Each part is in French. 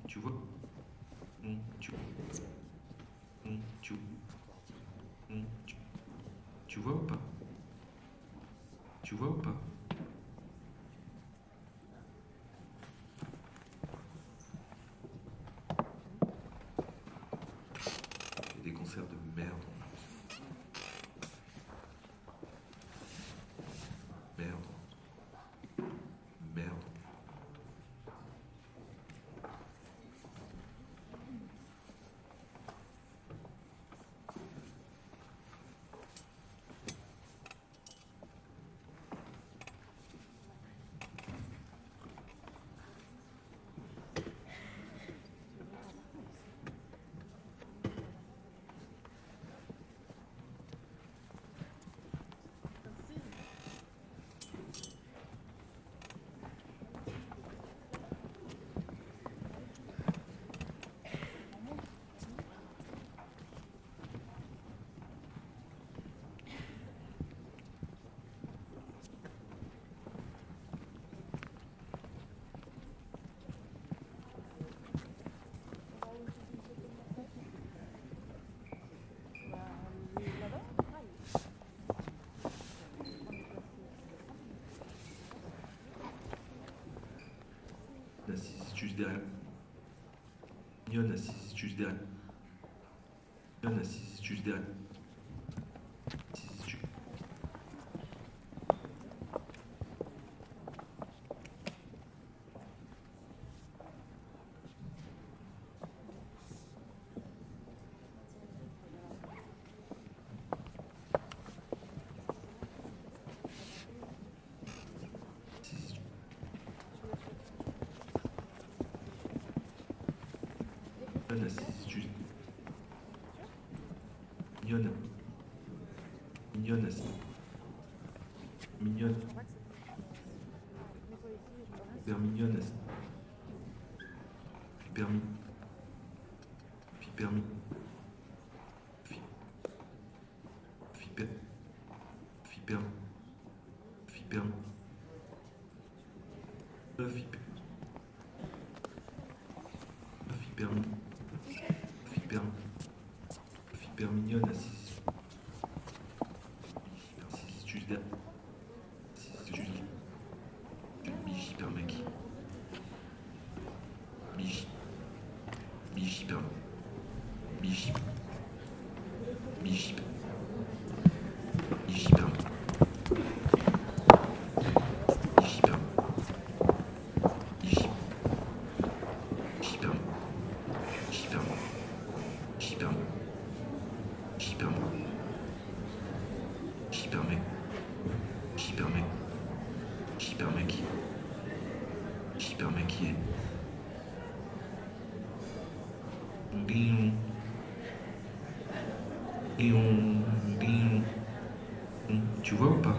Tu vois? Tu, tu, tu, tu vois ou pas? Tu vois ou pas? Il y a des concerts de merde en plus. Merde. Merde. Assise juste derrière. Mignonne assise juste derrière. Mignonne assise juste derrière. Assise juste. Assise juste. Mignonne assise juste. Mignonne. Mignonne assise. Mignonne. Hyper mignonne assise. Hyper mignonne. Hyper mignonne. Hyper. Hyper. Hyper. Hyper. Hyper. Hyper. Hyper mignonne assise. Assise juste derrière. Assise juste. Une biche hyper mec. Biche. Biche hyper. Biche. Biche. Biche hyper. Biche hyper. Biche. Hyper. Hyper. Hyper. Hyper. Hyper mec. Hyper mec. Hyper mec. Hyper mec qui est. Bing. Bing. Bing. Tu vois ou pas?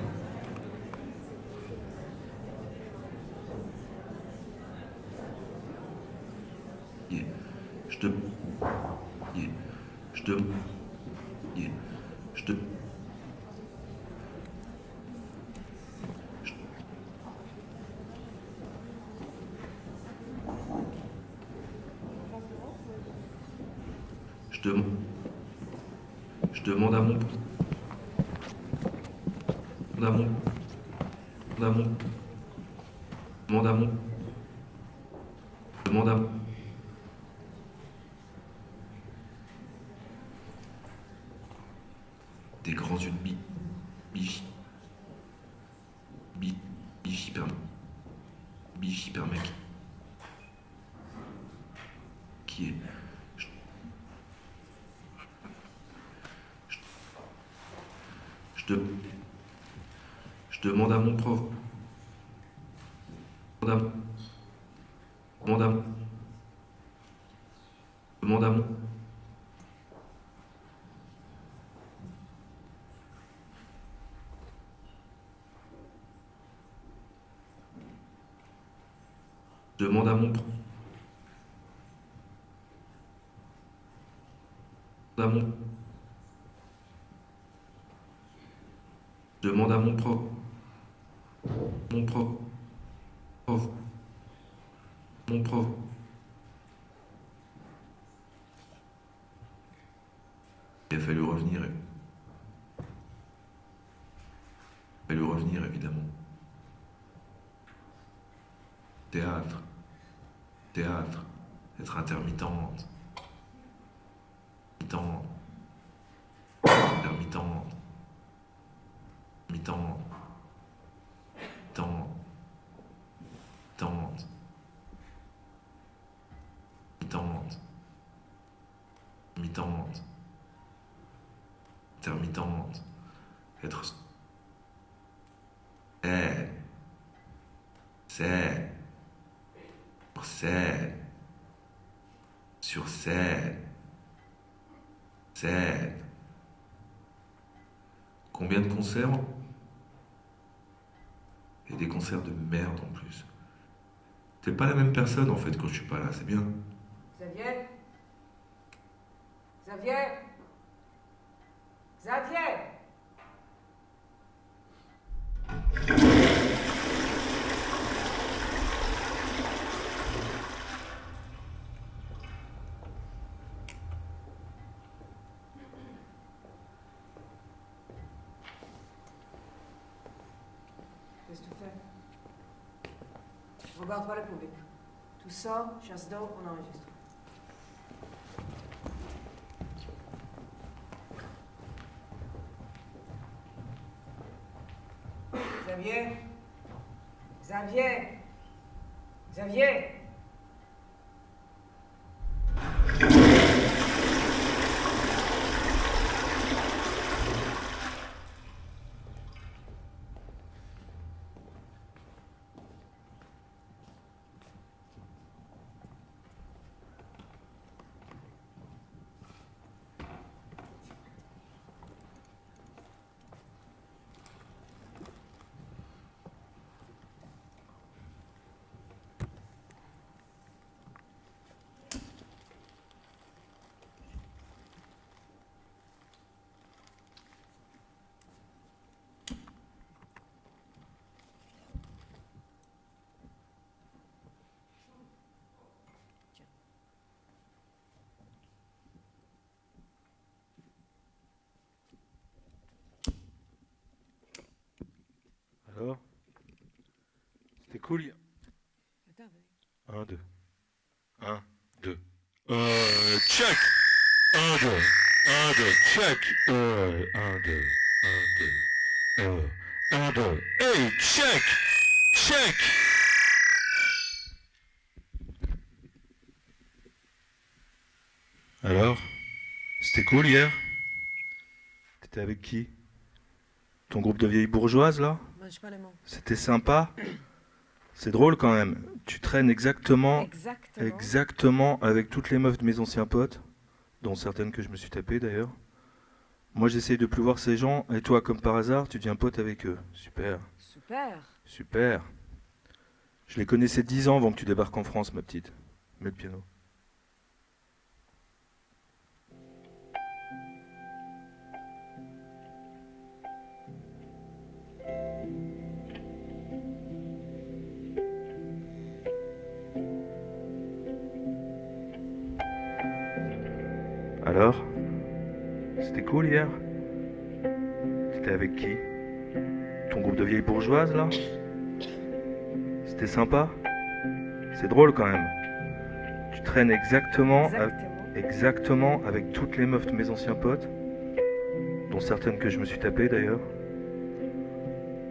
Yeah. Je te. Yeah. Je te. Yeah. Je te. Je te. Je demande à mon. Demande à mon. Demande à mon. Demande à mon. Demande à mon. Des grands yeux de biche. Biche hyper. Biche hyper mec. Qui est. Je te. Je demande à mon prof. Demande à. Demande à. Demande à mon. Demande à mon prof. Demande à mon. Demande à mon prof. Mon prof. Prof. Mon prof. a fallu revenir. Fallu revenir, évidemment. Théâtre. Théâtre. Être intermittente. Intermittente. Intermittente. Intermittente. Tente. Tente. Intermittente. Intermittente. Intermittente. Être. Scène. Scène. Sur scène. Sur scène. Scène. Combien de concerts? Et des concerts de merde en plus. T'es pas la même personne en fait quand je suis pas là, c'est bien. Xavier? Xavier? Xavier? Qu'est-ce que tu fais? Regarde pas le public. Tout ça, chasse d'eau, on enregistre. Xavier? Xavier? Xavier? Alors, c'était cool hier. Attends, vas-y. 1, 2. 1, 2. Check. 1, 2. 1, 2. Check. 1, 2. 1, 2. 1, 2. Hey, check. Check. Alors, c'était cool hier. T'étais avec qui? Ton groupe de vieilles bourgeoises là? Mange pas les mots. C'était sympa. C'est drôle quand même. Tu traînes exactement avec toutes les meufs de mes anciens potes, dont certaines que je me suis tapées d'ailleurs. Moi j'essaye de plus voir ces gens, et toi comme par hasard, tu deviens pote avec eux. Super, Super. super. Je les connaissais 10 ans avant que tu débarques en France, ma petite. Mets le piano. Alors, c'était cool hier. T'étais avec qui? Ton groupe de vieilles bourgeoises là? C'était sympa? C'est drôle quand même. Tu traînes exactement avec toutes les meufs de mes anciens potes, dont certaines que je me suis tapées d'ailleurs.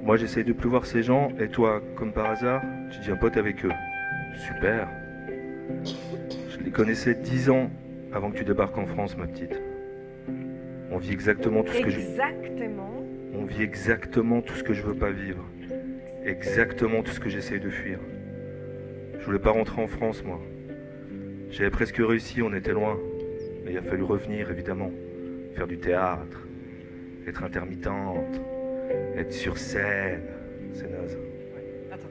Moi j'essaye de plus voir ces gens, et toi, comme par hasard, tu deviens pote avec eux. Super. Je les connaissais 10 ans avant que tu débarques en France, ma petite. On vit exactement tout ce que On vit exactement tout ce que je veux pas vivre. Exactement tout ce que j'essaye de fuir. Je voulais pas rentrer en France, moi. J'avais presque réussi, on était loin. Mais il a fallu revenir, évidemment. Faire du théâtre. Être intermittente. Être sur scène. C'est naze. Attends.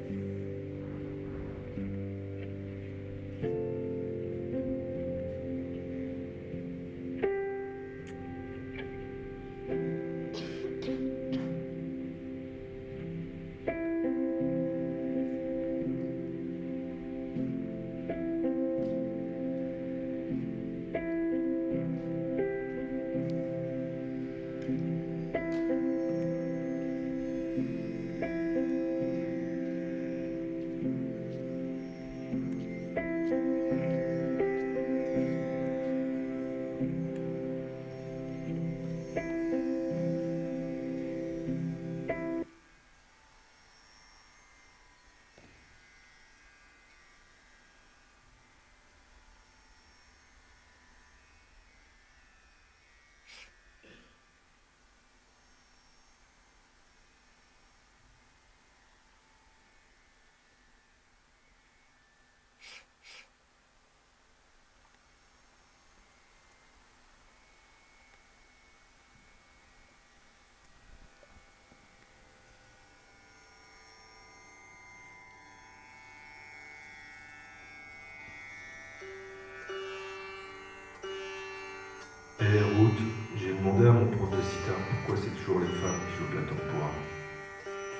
toujours les femmes qui jouent de la tempura.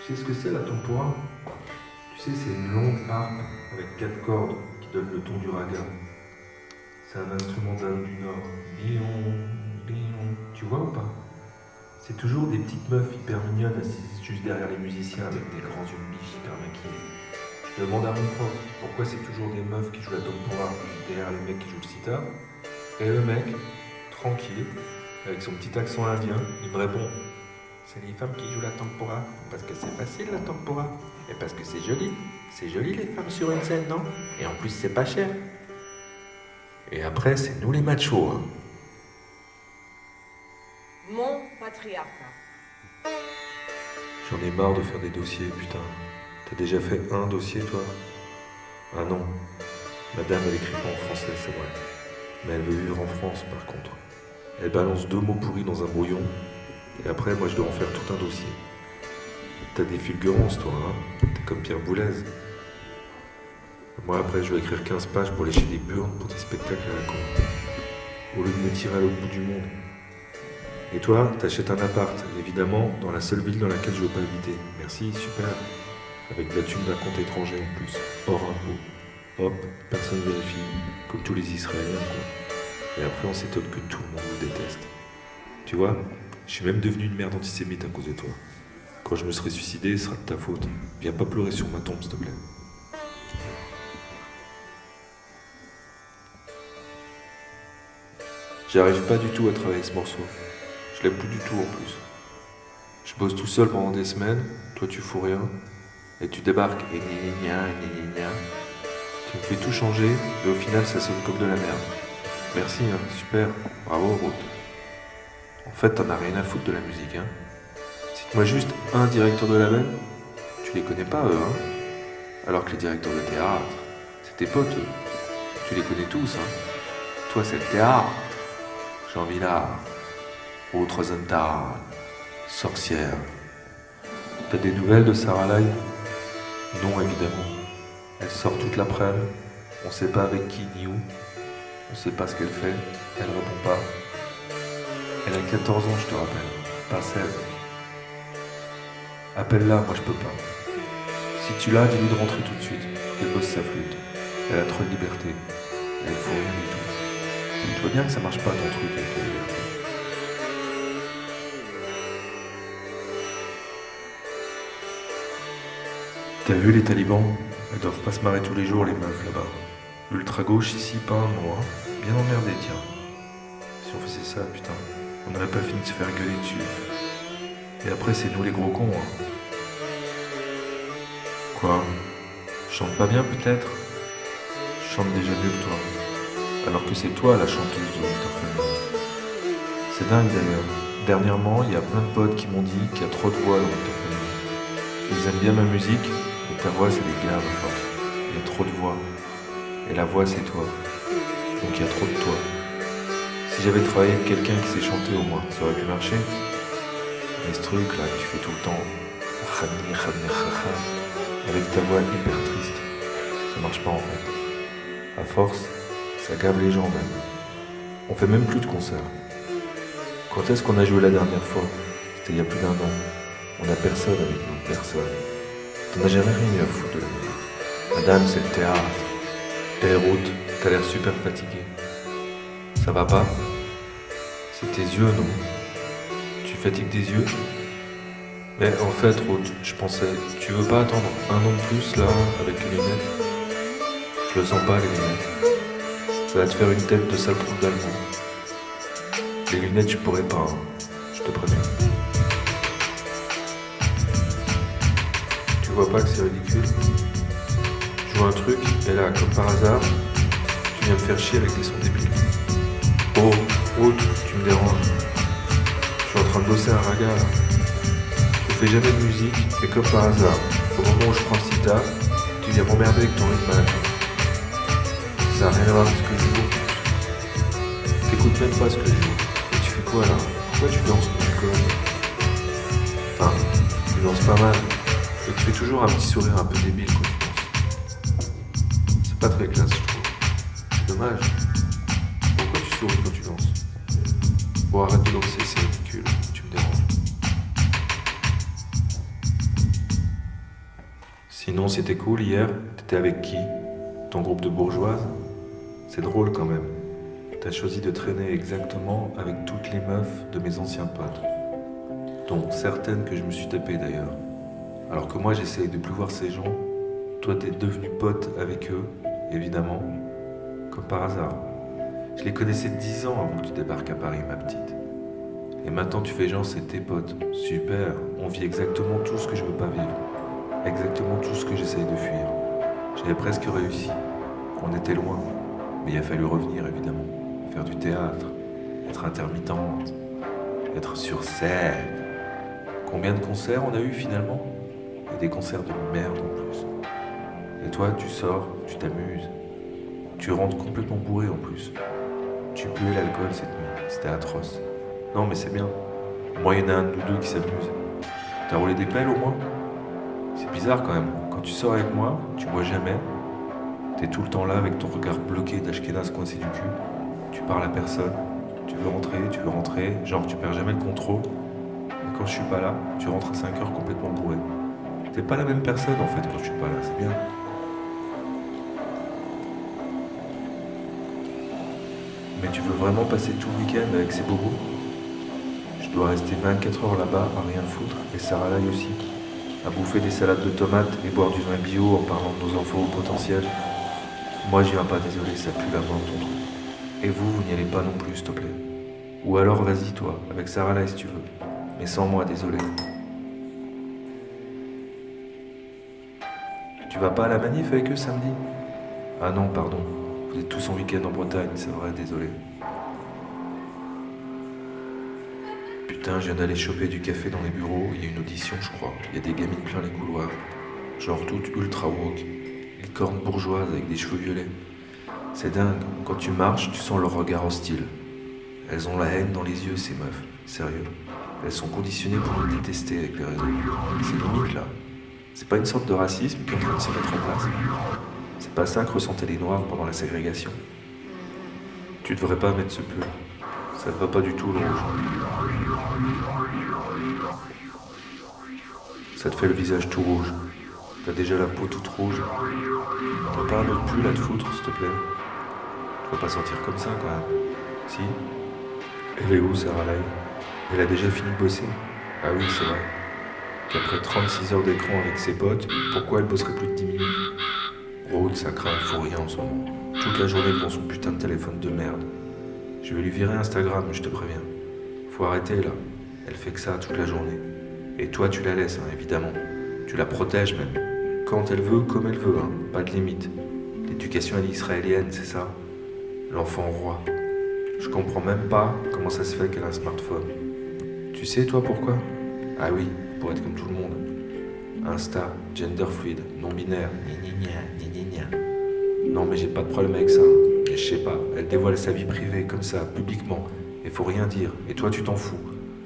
Tu sais ce que c'est la tempura? Tu sais, c'est une longue harpe avec 4 cordes qui donne le ton du raga. C'est un instrument d'Inde du Nord. Lion, lion. Tu vois ou pas? C'est toujours des petites meufs hyper mignonnes assises juste derrière les musiciens avec des grands yeux de biche hyper maquillés. Je demande à mon prof pourquoi c'est toujours des meufs qui jouent la tempura derrière les mecs qui jouent le sitar. Et le mec, tranquille, avec son petit accent indien, il me répond: c'est les femmes qui jouent la tempura, parce que c'est facile la tempura, et parce que c'est joli. C'est joli les femmes sur une scène, non? Et en plus c'est pas cher. Et après c'est nous les machos, hein. Mon patriarcat. J'en ai marre de faire des dossiers, putain. T'as déjà fait un dossier, toi? Ah non. Madame, elle écrit pas en français, c'est vrai. Mais elle veut vivre en France, par contre. Elle balance 2 mots pourris dans un brouillon, et après, moi, je dois en faire tout un dossier. T'as des fulgurances, toi, hein? T'es comme Pierre Boulez. Moi, après, je vais écrire 15 pages pour lécher des burnes pour des spectacles à la con. Au lieu de me tirer à l'autre bout du monde. Et toi, t'achètes un appart, évidemment, dans la seule ville dans laquelle je veux pas habiter. Merci, super. Avec de la thune d'un compte étranger en plus, hors impôt. Hop, personne vérifie, comme tous les Israéliens, quoi. Et après, on s'étonne que tout le monde nous déteste. Tu vois, je suis même devenu une merde antisémite à cause de toi. Quand je me serai suicidé, ce sera de ta faute. Viens pas pleurer sur ma tombe, s'il te plaît. J'arrive pas du tout à travailler ce morceau. Je l'aime plus du tout en plus. Je bosse tout seul pendant des semaines, toi tu fous rien, et tu débarques et gna. Tu me fais tout changer, et au final ça sonne comme de la merde. Merci, hein, super, bravo Ruth. En fait t'en as rien à foutre de la musique, hein. Cite-moi juste un directeur de label, tu les connais pas eux, hein. Alors que les directeurs de théâtre, c'est tes potes eux. Tu les connais tous, hein. Toi c'est le théâtre. Jean Villard, Ruth Rosenthal, sorcière. T'as des nouvelles de Sarah Lai? Non, évidemment. Elle sort toute l'après-midi, on sait pas avec qui ni où, on sait pas ce qu'elle fait, elle répond pas. Elle a 14 ans, je te rappelle, pas 16. Appelle-la, moi je peux pas. Si tu l'as, dis-lui de rentrer tout de suite, qu'elle bosse sa flûte. Elle a trop de liberté, elle faut rien du tout. Je vois bien que ça marche pas ton truc avec la liberté. T'as vu les talibans? Elles doivent pas se marrer tous les jours les meufs là-bas. L'ultra-gauche ici, pas un mot, hein. Bien emmerdé, tiens. Si on faisait ça, putain, on n'aurait pas fini de se faire gueuler dessus. Et après c'est nous les gros cons, hein. Quoi? Je chante pas bien peut-être? Je chante déjà mieux que toi. Alors que c'est toi la chanteuse de Docteur Family. C'est dingue d'ailleurs. Dernièrement, il y a plein de potes qui m'ont dit qu'il y a trop de voix dans Docteur Family. Ils aiment bien ma musique, mais ta voix c'est des gars à force. Il y a trop de voix. Et la voix c'est toi. Donc il y a trop de toi. Si j'avais travaillé avec quelqu'un qui sait chanter au moins, ça aurait pu marcher. Mais ce truc là que tu fais tout le temps, avec ta voix hyper triste, ça marche pas en fait. À force, ça gave les gens même. On fait même plus de concerts. Quand est-ce qu'on a joué la dernière fois? C'était il y a plus d'1 an. On a personne avec nous, personne. T'en as jamais rien eu à foutre de la musique. Madame, c'est le théâtre. Hé Ruth, t'as l'air super fatiguée. Ça va pas? C'est tes yeux, non? Tu fatigues tes yeux? Mais en fait, Ruth, je pensais, tu veux pas attendre 1 an de plus là, avec les lunettes? Je le sens pas, les lunettes. Ça va te faire une tête de sale prof d'allemand. Les lunettes, je pourrais pas, hein. Je te préviens. Tu vois pas que c'est ridicule? Je vois un truc, et là, comme par hasard, tu viens me faire chier avec des sons débiles. Oh, Ruth, tu me déranges. Je suis en train de bosser un raga, là. Je fais jamais de musique, et comme par hasard, au moment où je prends le sitar, tu viens m'emmerder avec ton rythme à la fin. Ça n'a rien à voir avec ce que je joue. T'écoutes même pas ce que je joue. Et tu fais quoi là? Pourquoi tu danses comme une conne? Enfin, tu danses pas mal. Et tu fais toujours un petit sourire un peu débile quand tu danses. C'est pas très classe, je trouve. C'est dommage. Pourquoi tu souris quand tu danses? Bon, arrête de danser, c'est ridicule. Tu me déranges. Sinon, c'était cool hier. T'étais avec qui? Ton groupe de bourgeoises? C'est drôle quand même. T'as choisi de traîner exactement avec toutes les meufs de mes anciens potes. Dont certaines que je me suis tapé d'ailleurs. Alors que moi, j'essaye de plus voir ces gens. Toi, t'es devenu pote avec eux, évidemment. Comme par hasard. Je les connaissais 10 ans avant que tu débarques à Paris, ma petite. Et maintenant, tu fais genre, c'est tes potes. Super, on vit exactement tout ce que je veux pas vivre. Exactement tout ce que j'essaye de fuir. J'avais presque réussi. On était loin. Mais il a fallu revenir, évidemment. Faire du théâtre. Être intermittente. Être sur scène. Combien de concerts on a eu finalement? Et des concerts de merde en plus. Et toi, tu sors, tu t'amuses. Tu rentres complètement bourré en plus. Tu puais l'alcool cette nuit. C'était atroce. Non, mais c'est bien. Au moins, il y en a un de nous deux qui s'amuse. T'as roulé des pelles au moins? C'est bizarre quand même. Quand tu sors avec moi, tu bois jamais. T'es tout le temps là avec ton regard bloqué d'Ashkenaz coincé du cul. Tu parles à personne. Tu veux rentrer. Genre, tu perds jamais le contrôle. Et quand je suis pas là, tu rentres à 5 heures complètement bourré. T'es pas la même personne en fait quand je suis pas là, c'est bien. Mais tu veux vraiment passer tout le week-end avec ces bobos? Je dois rester 24 heures là-bas à rien foutre, et Sarah là aussi, à bouffer des salades de tomates et boire du vin bio en parlant de nos enfants au potentiel. Moi j'y viens pas, désolé, ça pue la mort ton truc. Et vous n'y allez pas non plus, s'il te plaît. Ou alors vas-y toi, avec Sarah là si tu veux. Mais sans moi, désolé. Tu vas pas à la manif avec eux samedi? Ah non, pardon. Vous êtes tous en week-end en Bretagne, c'est vrai, désolé. Putain, je viens d'aller choper du café dans les bureaux, il y a une audition, je crois. Il y a des gamines plein les couloirs. Genre toutes ultra woke. Licornes bourgeoises avec des cheveux violets. C'est dingue, quand tu marches, tu sens leur regard hostile. Elles ont la haine dans les yeux, ces meufs. Sérieux. Elles sont conditionnées pour nous détester avec les réseaux. C'est limite, là. C'est pas une sorte de racisme qui est en train de se mettre en place. C'est pas ça que ressentaient les Noirs pendant la ségrégation. Tu devrais pas mettre ce pull. Ça te va pas du tout, le rouge. Ça te fait le visage tout rouge. T'as déjà la peau toute rouge. T'as pas un autre pull à te foutre, s'il te plaît? Tu vas pas sortir comme ça, quand même. Si? Elle est où, Sarah Lai? Elle a déjà fini de bosser? Ah oui, c'est vrai. Qu'après 36 heures d'écran avec ses potes, pourquoi elle bosserait plus de 10 minutes? Rhodes, ça craint, elle fout rien en ce moment. Toute la journée devant son putain de téléphone de merde. Je vais lui virer Instagram, je te préviens. Faut arrêter là. Elle fait que ça toute la journée. Et toi, tu la laisses, hein, évidemment. Tu la protèges même. Quand elle veut, comme elle veut, hein. Pas de limite. L'éducation elle est israélienne, c'est ça? L'enfant roi. Je comprends même pas comment ça se fait qu'elle a un smartphone. Tu sais, toi, pourquoi? Ah oui, pour être comme tout le monde. Insta, gender fluide, non-binaire, gna. Non, mais j'ai pas de problème avec ça. Mais je sais pas, elle dévoile sa vie privée comme ça, publiquement. Et faut rien dire. Et toi, tu t'en fous.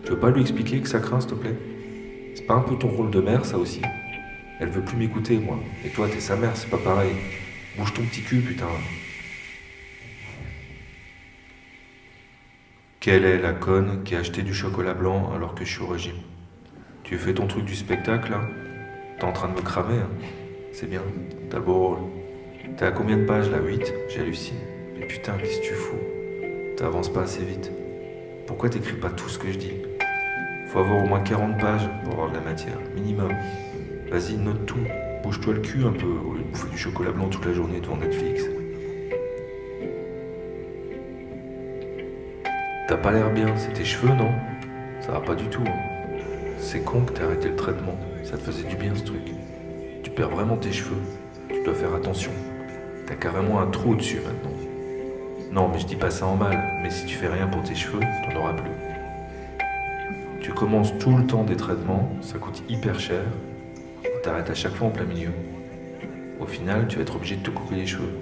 Tu veux pas lui expliquer que ça craint, s'il te plaît? C'est pas un peu ton rôle de mère, ça aussi? Elle veut plus m'écouter, moi. Et toi, t'es sa mère, c'est pas pareil. Bouge ton petit cul, putain. Quelle est la conne qui a acheté du chocolat blanc alors que je suis au régime? Tu fais ton truc du spectacle, là? T'es en train de me cramer, hein? C'est bien, t'as le beau rôle. T'es à combien de pages, là? 8? J'hallucine. Mais putain, qu'est-ce que tu fous? T'avances pas assez vite. Pourquoi t'écris pas tout ce que je dis? Faut avoir au moins 40 pages pour avoir de la matière, minimum. Vas-y, note tout. Bouge-toi le cul un peu, au lieu de bouffer du chocolat blanc toute la journée devant Netflix. T'as pas l'air bien, c'est tes cheveux, non? Ça va pas du tout, hein. C'est con que t'aies arrêté le traitement. Ça te faisait du bien, ce truc. Tu perds vraiment tes cheveux. Tu dois faire attention. T'as carrément un trou au-dessus, maintenant. Non, mais je dis pas ça en mal. Mais si tu fais rien pour tes cheveux, t'en auras plus. Tu commences tout le temps des traitements, ça coûte hyper cher. Et t'arrêtes à chaque fois en plein milieu. Au final, tu vas être obligé de te couper les cheveux.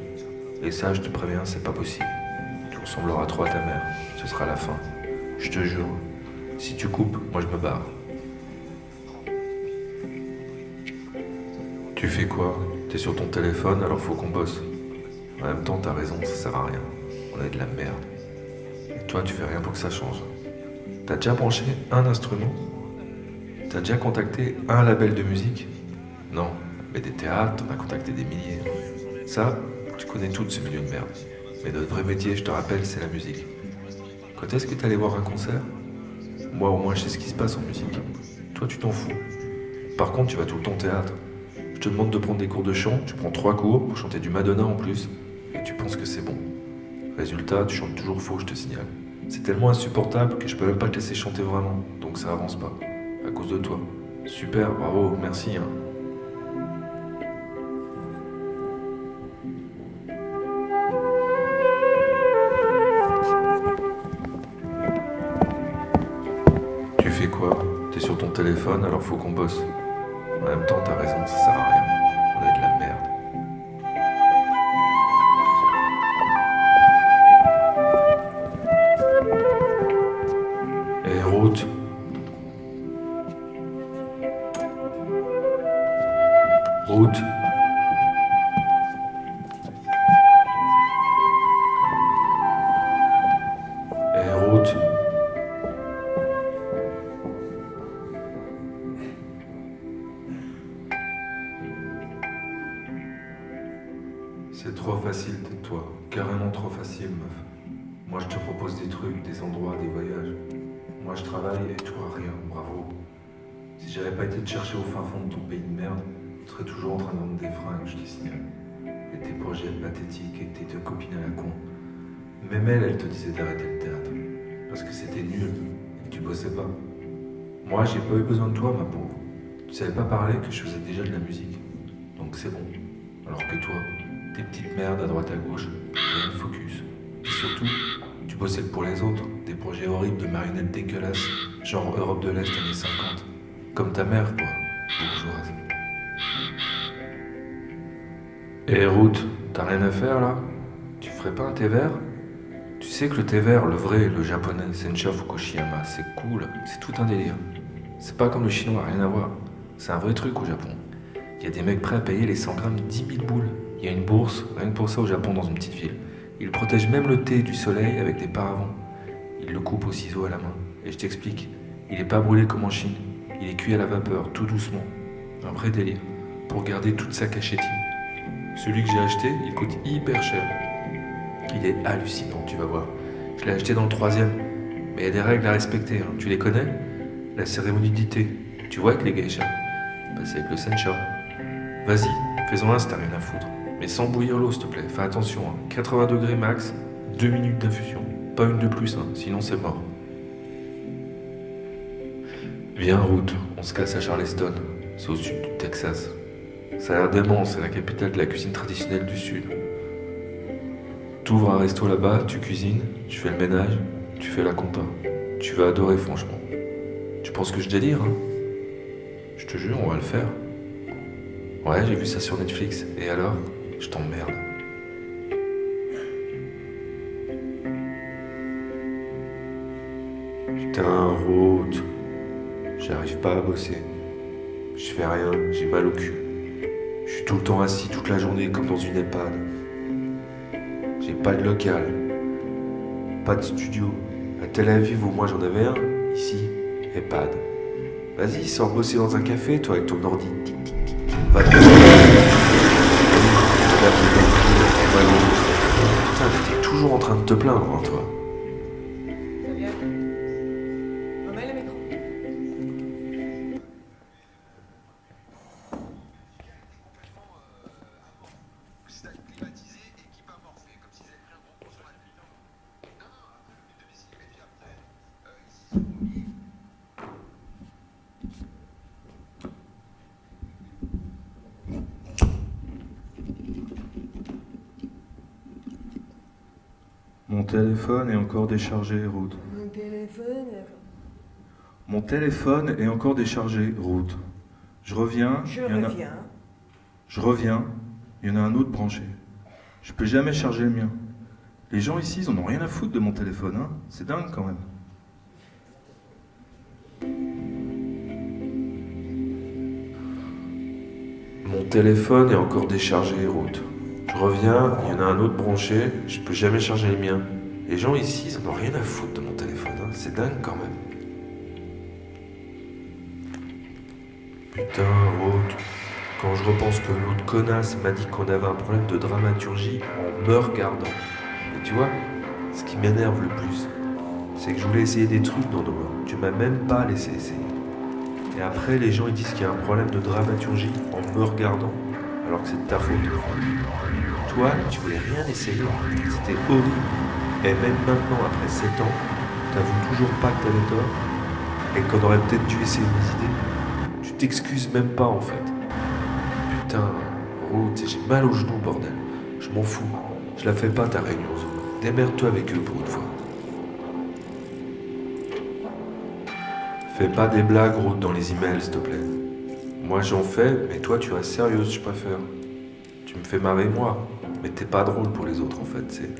Et ça, je te préviens, c'est pas possible. Tu ressembleras trop à ta mère. Ce sera la fin. Je te jure. Si tu coupes, moi je me barre. Tu fais quoi? T'es sur ton téléphone, alors faut qu'on bosse. En même temps, t'as raison, ça sert à rien. On est de la merde. Et toi, tu fais rien pour que ça change. T'as déjà branché un instrument? T'as déjà contacté un label de musique? Non. Mais des théâtres, t'en as contacté des milliers. Ça, tu connais tout de ce milieu de merde. Mais notre vrai métier, je te rappelle, c'est la musique. Quand est-ce que t'es allé voir un concert? Moi, au moins, je sais ce qui se passe en musique. Toi, tu t'en fous. Par contre, tu vas tout le temps au théâtre. Je te demande de prendre des cours de chant, tu prends 3 cours pour chanter du Madonna en plus, et tu penses que c'est bon. Résultat, tu chantes toujours faux, je te signale. C'est tellement insupportable que je peux même pas te laisser chanter vraiment, donc ça avance pas. À cause de toi. Super, bravo, merci. Hein. Tu fais quoi? T'es sur ton téléphone, alors faut qu'on bosse. En même temps, t'as raison, ça sert à rien. On est de la merde. Et route. Route. Et route. C'est trop facile, tais-toi. Carrément trop facile, meuf. Moi, je te propose des trucs, des endroits, des voyages. Moi, je travaille et toi, rien. Bravo. Si j'avais pas été te chercher au fin fond de ton pays de merde, tu serais toujours en train de vendre des fringues, je te signale. Et tes projets pathétiques et tes 2 copines à la con. Même elle te disait d'arrêter le théâtre. Parce que c'était nul et que tu bossais pas. Moi, j'ai pas eu besoin de toi, ma pauvre. Tu savais pas parler que je faisais déjà de la musique. Donc c'est bon. Alors que toi, tes petites merdes à droite à gauche, rien de focus. Et surtout, tu bossais pour les autres, des projets horribles de marionnettes dégueulasses, genre Europe de l'Est années 50. Comme ta mère, quoi, bourgeoise. Et route, t'as rien à faire là? Tu ferais pas un thé vert? Tu sais que le thé vert, le vrai, le japonais, Sencha Fukushiyama, c'est cool, c'est tout un délire. C'est pas comme le chinois, rien à voir. C'est un vrai truc au Japon. Il y a des mecs prêts à payer les 100 grammes 10 000 boules. Il y a une bourse, rien que pour ça au Japon, dans une petite ville. Ils protègent même le thé du soleil avec des paravents. Ils le coupent au ciseau à la main. Et je t'explique, il est pas brûlé comme en Chine. Il est cuit à la vapeur, tout doucement. Un vrai délire. Pour garder toute sa cachétine. Celui que j'ai acheté, il coûte hyper cher. Il est hallucinant, tu vas voir. Je l'ai acheté dans le 3e. Mais il y a des règles à respecter, hein. Tu les connais? La cérémonie du thé. Tu vois avec les geishas? Bah, c'est avec le sencha. Vas-y, fais-en un si t'as rien à foutre. Mais sans bouillir l'eau, s'il te plaît. Fais attention, hein. 80 degrés max, 2 minutes d'infusion. Pas une de plus, hein. Sinon c'est mort. Viens, route, on se casse à Charleston. C'est au sud du Texas. Ça a l'air dément, c'est la capitale de la cuisine traditionnelle du sud. T'ouvres un resto là-bas, tu cuisines, tu fais le ménage, tu fais la compta. Tu vas adorer, franchement. Tu penses que je délire, hein? Je te jure, on va le faire. Ouais, j'ai vu ça sur Netflix. Et alors? Je t'emmerde. Putain, route. J'arrive pas à bosser. Je fais rien, j'ai mal au cul. Je suis tout le temps assis toute la journée comme dans une EHPAD. J'ai pas de local. Pas de studio. À Tel Aviv où moi j'en avais un. Ici, EHPAD. Vas-y, sors bosser dans un café, toi, avec ton ordi. Tic, tic, tic. Va te Putain, mais t'es toujours en train de te plaindre, hein, toi. Ça vient. Remets le micro. Mon téléphone est encore déchargé, route. Mon téléphone. Mon téléphone est encore déchargé, route. Je reviens, Je il y en a... reviens. Je reviens, il y en a un autre branché. Je peux jamais charger le mien. Les gens ici, ils en ont rien à foutre de mon téléphone, hein. C'est dingue quand même. Mon téléphone est encore déchargé, route. Je reviens, il y en a un autre branché, je peux jamais charger le mien. Les gens ici, ils en ont rien à foutre de mon téléphone, hein. C'est dingue quand même. Putain, route. Quand je repense que l'autre connasse m'a dit qu'on avait un problème de dramaturgie en me regardant. Et tu vois, ce qui m'énerve le plus, c'est que je voulais essayer des trucs dans Dora. Tu m'as même pas laissé essayer. Et après, les gens ils disent qu'il y a un problème de dramaturgie en me regardant, alors que c'est de ta faute. Toi, tu voulais rien essayer. C'était horrible. Et même maintenant, après 7 ans, t'avoues toujours pas que t'avais tort et qu'on aurait peut-être dû essayer mes idées. Tu t'excuses même pas en fait. Putain, Ruth, j'ai mal aux genoux, bordel. Je m'en fous. Je la fais pas ta réunion. Démerde-toi avec eux pour une fois. Fais pas des blagues, Ruth, dans les emails, s'il te plaît. Moi j'en fais, mais toi tu restes sérieuse, je préfère. Tu me fais marrer moi, mais t'es pas drôle pour les autres en fait, c'est.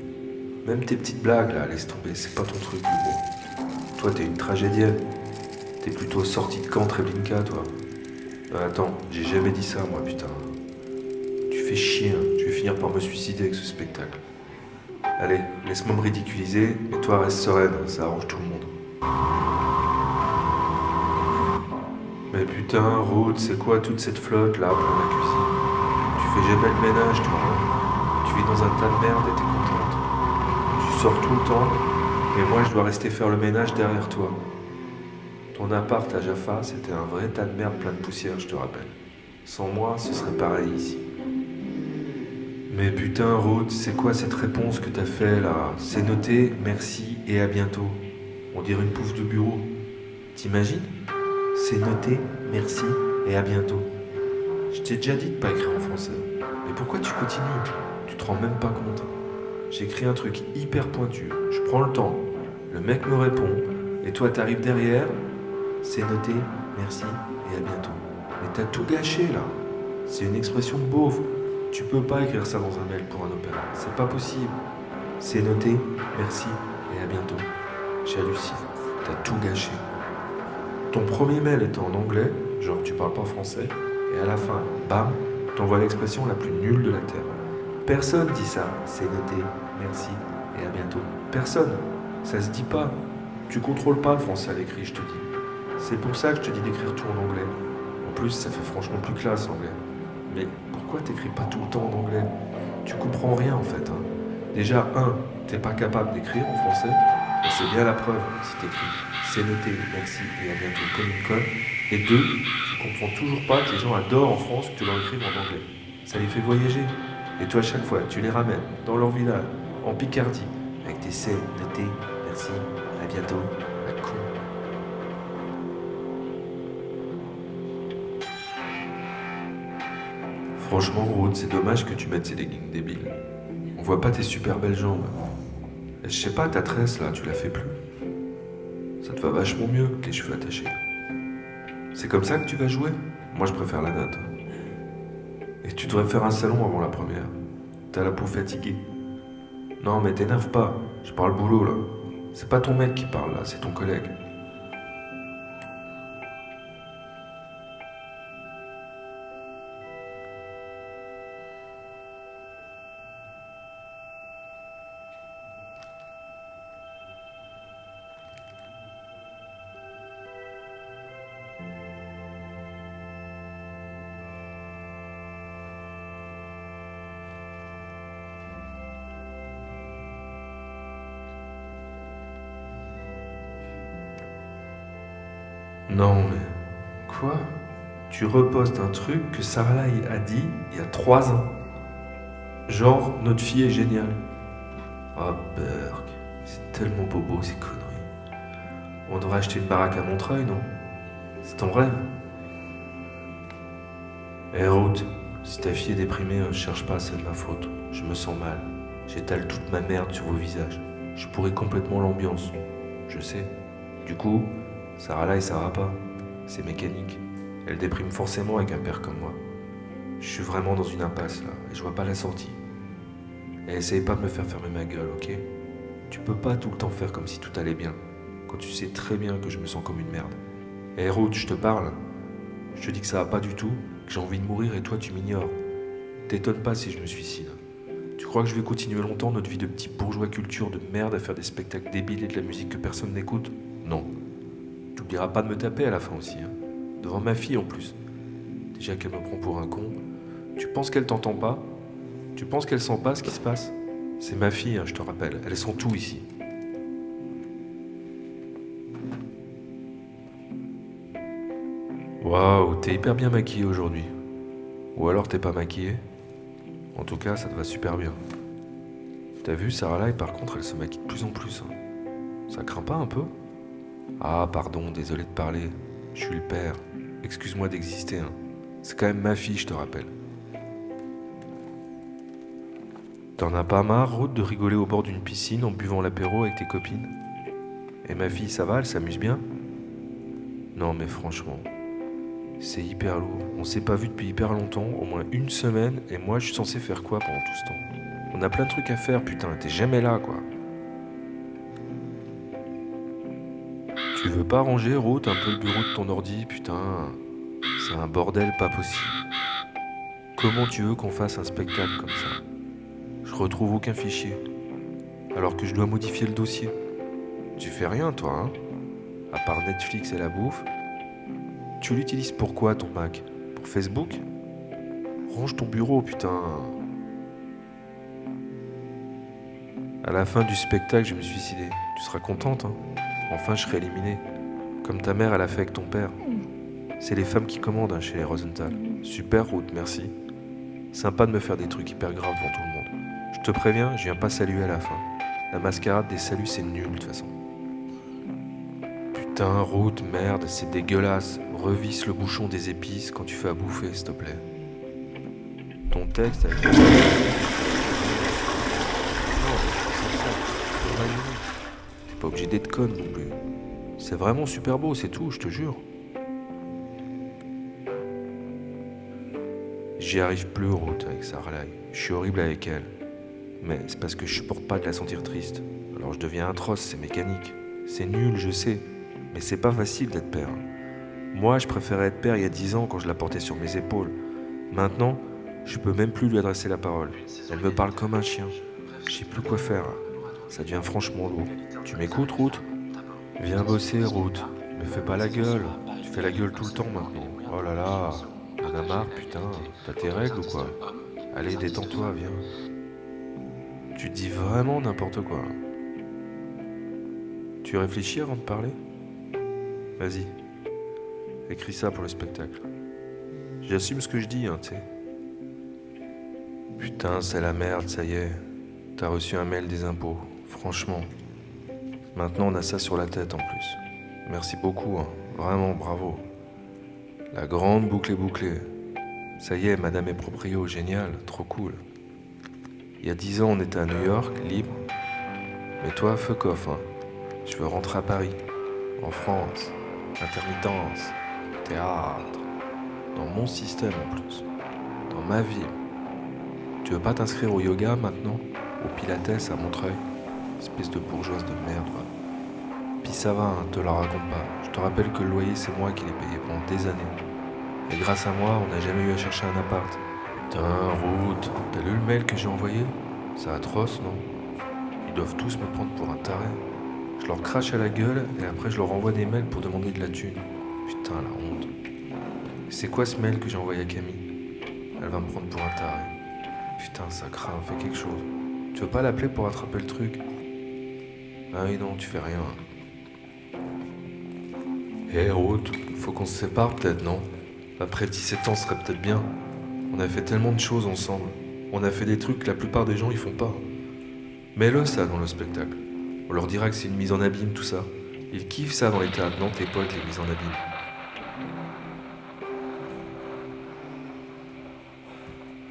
Même tes petites blagues là, laisse tomber, c'est pas ton truc, bon. Toi t'es une tragédienne. T'es plutôt sortie de camp Treblinka, toi. Attends, j'ai jamais dit ça, moi, putain. Tu fais chier, hein. Je vais finir par me suicider avec ce spectacle. Allez, laisse-moi me ridiculiser, et toi reste sereine, ça arrange tout le monde. Mais putain, Ruth, c'est quoi toute cette flotte là pour la cuisine? Tu fais jamais le ménage, toi, hein. Tu vis dans un tas de merde et t'es contente. Tu sors tout le temps, et moi je dois rester faire le ménage derrière toi. Ton appart à Jaffa, c'était un vrai tas de merde plein de poussière, je te rappelle. Sans moi, ce serait pareil ici. Mais putain, Ruth, c'est quoi cette réponse que t'as fait là? C'est noté, merci et à bientôt. On dirait une pouffe de bureau. T'imagines? C'est noté, merci et à bientôt. Je t'ai déjà dit de pas écrire en français. Mais pourquoi tu continues? Tu te rends même pas compte. J'écris un truc hyper pointu. Je prends le temps. Le mec me répond. Et toi, t'arrives derrière. C'est noté, merci et à bientôt. Mais t'as tout gâché là. C'est une expression de beauf. Tu peux pas écrire ça dans un mail pour un opéra. C'est pas possible. C'est noté, merci et à bientôt. J'hallucine. T'as tout gâché. Ton premier mail était en anglais, genre tu parles pas français, et à la fin, bam, t'envoies l'expression la plus nulle de la Terre. Personne dit ça. C'est noté, merci et à bientôt. Personne. Ça se dit pas. Tu contrôles pas le français à l'écrit, je te dis. C'est pour ça que je te dis d'écrire tout en anglais. En plus, ça fait franchement plus classe l'anglais. Mais pourquoi t'écris pas tout le temps en anglais? Tu comprends rien en fait. Hein. Déjà, t'es pas capable d'écrire en français. Et c'est bien la preuve si t'écris. C'est noté, merci et à bientôt comme une conne. Et 2, tu comprends toujours pas que les gens adorent en France que tu leur écrives en anglais. Ça les fait voyager. Et toi, à chaque fois, tu les ramènes dans leur village, en Picardie, avec tes c'est noté, merci, à bientôt, à con. Franchement, Ruth, c'est dommage que tu mettes ces leggings débiles. On voit pas tes super belles jambes. Et je sais pas, ta tresse là, tu la fais plus. Ça te va vachement mieux que les cheveux attachés. C'est comme ça que tu vas jouer? Moi, je préfère la note. Et tu devrais faire un salon avant la première. T'as la peau fatiguée. Non, mais t'énerve pas. Je parle boulot là. C'est pas ton mec qui parle là, c'est ton collègue. Non mais... Quoi? Tu repostes un truc que Sarah a dit il y a 3 ans. Genre, notre fille est géniale. Ah, Berk, c'est tellement bobo ces conneries. On devrait acheter une baraque à Montreuil, non? C'est ton rêve. Eh Ruth, si ta fille est déprimée, cherche pas, c'est de ma faute. Je me sens mal. J'étale toute ma merde sur vos visages. Je pourris complètement l'ambiance. Je sais. Du coup, Sarah ça va pas. C'est mécanique. Elle déprime forcément avec un père comme moi. Je suis vraiment dans une impasse là, et je vois pas la sortie. Et essaye pas de me faire fermer ma gueule, ok? Tu peux pas tout le temps faire comme si tout allait bien, quand tu sais très bien que je me sens comme une merde. Eh Ruth, je te parle. Je te dis que ça va pas du tout, que j'ai envie de mourir et toi tu m'ignores. T'étonnes pas si je me suicide. Tu crois que je vais continuer longtemps notre vie de petit bourgeois culture de merde à faire des spectacles débiles et de la musique que personne n'écoute? Non. T'oublieras pas de me taper à la fin aussi, hein. Devant ma fille en plus. Déjà qu'elle me prend pour un con. Tu penses qu'elle t'entend pas? Tu penses qu'elle sent pas ce qui se passe? C'est ma fille, hein, je te rappelle. Elle sent tout ici. Waouh, t'es hyper bien maquillée aujourd'hui. Ou alors t'es pas maquillée. En tout cas, ça te va super bien. T'as vu, Sarah Lai, par contre, elle se maquille de plus en plus. Hein. Ça craint pas un peu? Ah, pardon, désolé de parler. Je suis le père. Excuse-moi d'exister. Hein. C'est quand même ma fille, je te rappelle. T'en as pas marre, Ruth, de rigoler au bord d'une piscine en buvant l'apéro avec tes copines? Et ma fille, ça va, elle s'amuse bien? Non, mais franchement, c'est hyper lourd. On s'est pas vu depuis hyper longtemps, au moins une semaine, et moi, je suis censé faire quoi pendant tout ce temps? On a plein de trucs à faire, putain, t'es jamais là, quoi. Tu veux pas ranger, Ruth, un peu le bureau de ton ordi, putain? C'est un bordel pas possible. Comment tu veux qu'on fasse un spectacle comme ça? Je retrouve aucun fichier, alors que je dois modifier le dossier. Tu fais rien, toi, hein? À part Netflix et la bouffe. Tu l'utilises pour quoi, ton Mac? Pour Facebook? Range ton bureau, putain. À la fin du spectacle, je me suis suicidé. Tu seras contente, hein? Enfin, je serai éliminé. Comme ta mère, elle a fait avec ton père. C'est les femmes qui commandent hein, chez les Rosenthal. Super, Ruth, merci. Sympa de me faire des trucs hyper graves devant tout le monde. Je te préviens, je viens pas saluer à la fin. La mascarade des saluts, c'est nul, de toute façon. Putain, Ruth, merde, c'est dégueulasse. Revisse le bouchon des épices quand tu fais à bouffer, s'il te plaît. Ton texte avec... Non, t'es pas obligé d'être conne non plus. C'est vraiment super beau, c'est tout, je te jure. J'y arrive plus, Ruth, avec Sarah Lai. Je suis horrible avec elle. Mais c'est parce que je supporte pas de la sentir triste. Alors je deviens atroce, c'est mécanique. C'est nul, je sais. Mais c'est pas facile d'être père. Moi, je préférais être père il y a 10 ans quand je la portais sur mes épaules. Maintenant, je peux même plus lui adresser la parole. Elle me parle comme un chien. Je sais plus quoi faire. Ça devient franchement lourd. Tu m'écoutes, Ruth? Viens bosser, Ruth. Me fais pas la gueule. Tu fais la gueule tout le temps maintenant. Oh là là. On a marre, putain. T'as tes règles ou quoi? Allez, détends-toi, viens. Tu dis vraiment n'importe quoi. Tu réfléchis avant de parler? Vas-y. Écris ça pour le spectacle. J'assume ce que je dis, hein, tu sais. Putain, c'est la merde, ça y est. T'as reçu un mail des impôts. Franchement. Maintenant, on a ça sur la tête en plus. Merci beaucoup, hein. Vraiment, bravo. La grande boucle est bouclée. Ça y est, madame est proprio, génial, trop cool. Il y a 10 ans, on était à New York, libre. Mais toi, fuck off, hein. Je veux rentrer à Paris, en France, intermittence, théâtre, dans mon système en plus, dans ma ville. Tu veux pas t'inscrire au yoga maintenant, au pilates à Montreuil? Espèce de bourgeoise de merde, va. Puis ça va, hein, te la raconte pas. Je te rappelle que le loyer, c'est moi qui l'ai payé pendant des années. Et grâce à moi, on n'a jamais eu à chercher un appart. Putain, Ruth, t'as lu le mail que j'ai envoyé? C'est atroce, non? Ils doivent tous me prendre pour un taré. Je leur crache à la gueule et après je leur envoie des mails pour demander de la thune. Putain, la honte. C'est quoi ce mail que j'ai envoyé à Camille? Elle va me prendre pour un taré. Putain, ça craint, fais quelque chose. Tu veux pas l'appeler pour attraper le truc? Ah oui, non, tu fais rien. Hé, Ruth, faut qu'on se sépare peut-être, non? Après 17 ans, ce serait peut-être bien. On a fait tellement de choses ensemble. On a fait des trucs que la plupart des gens, ils font pas. Mets-le ça dans le spectacle. On leur dira que c'est une mise en abîme, tout ça. Ils kiffent ça dans les théâtres, non, tes potes, les mises en abîme.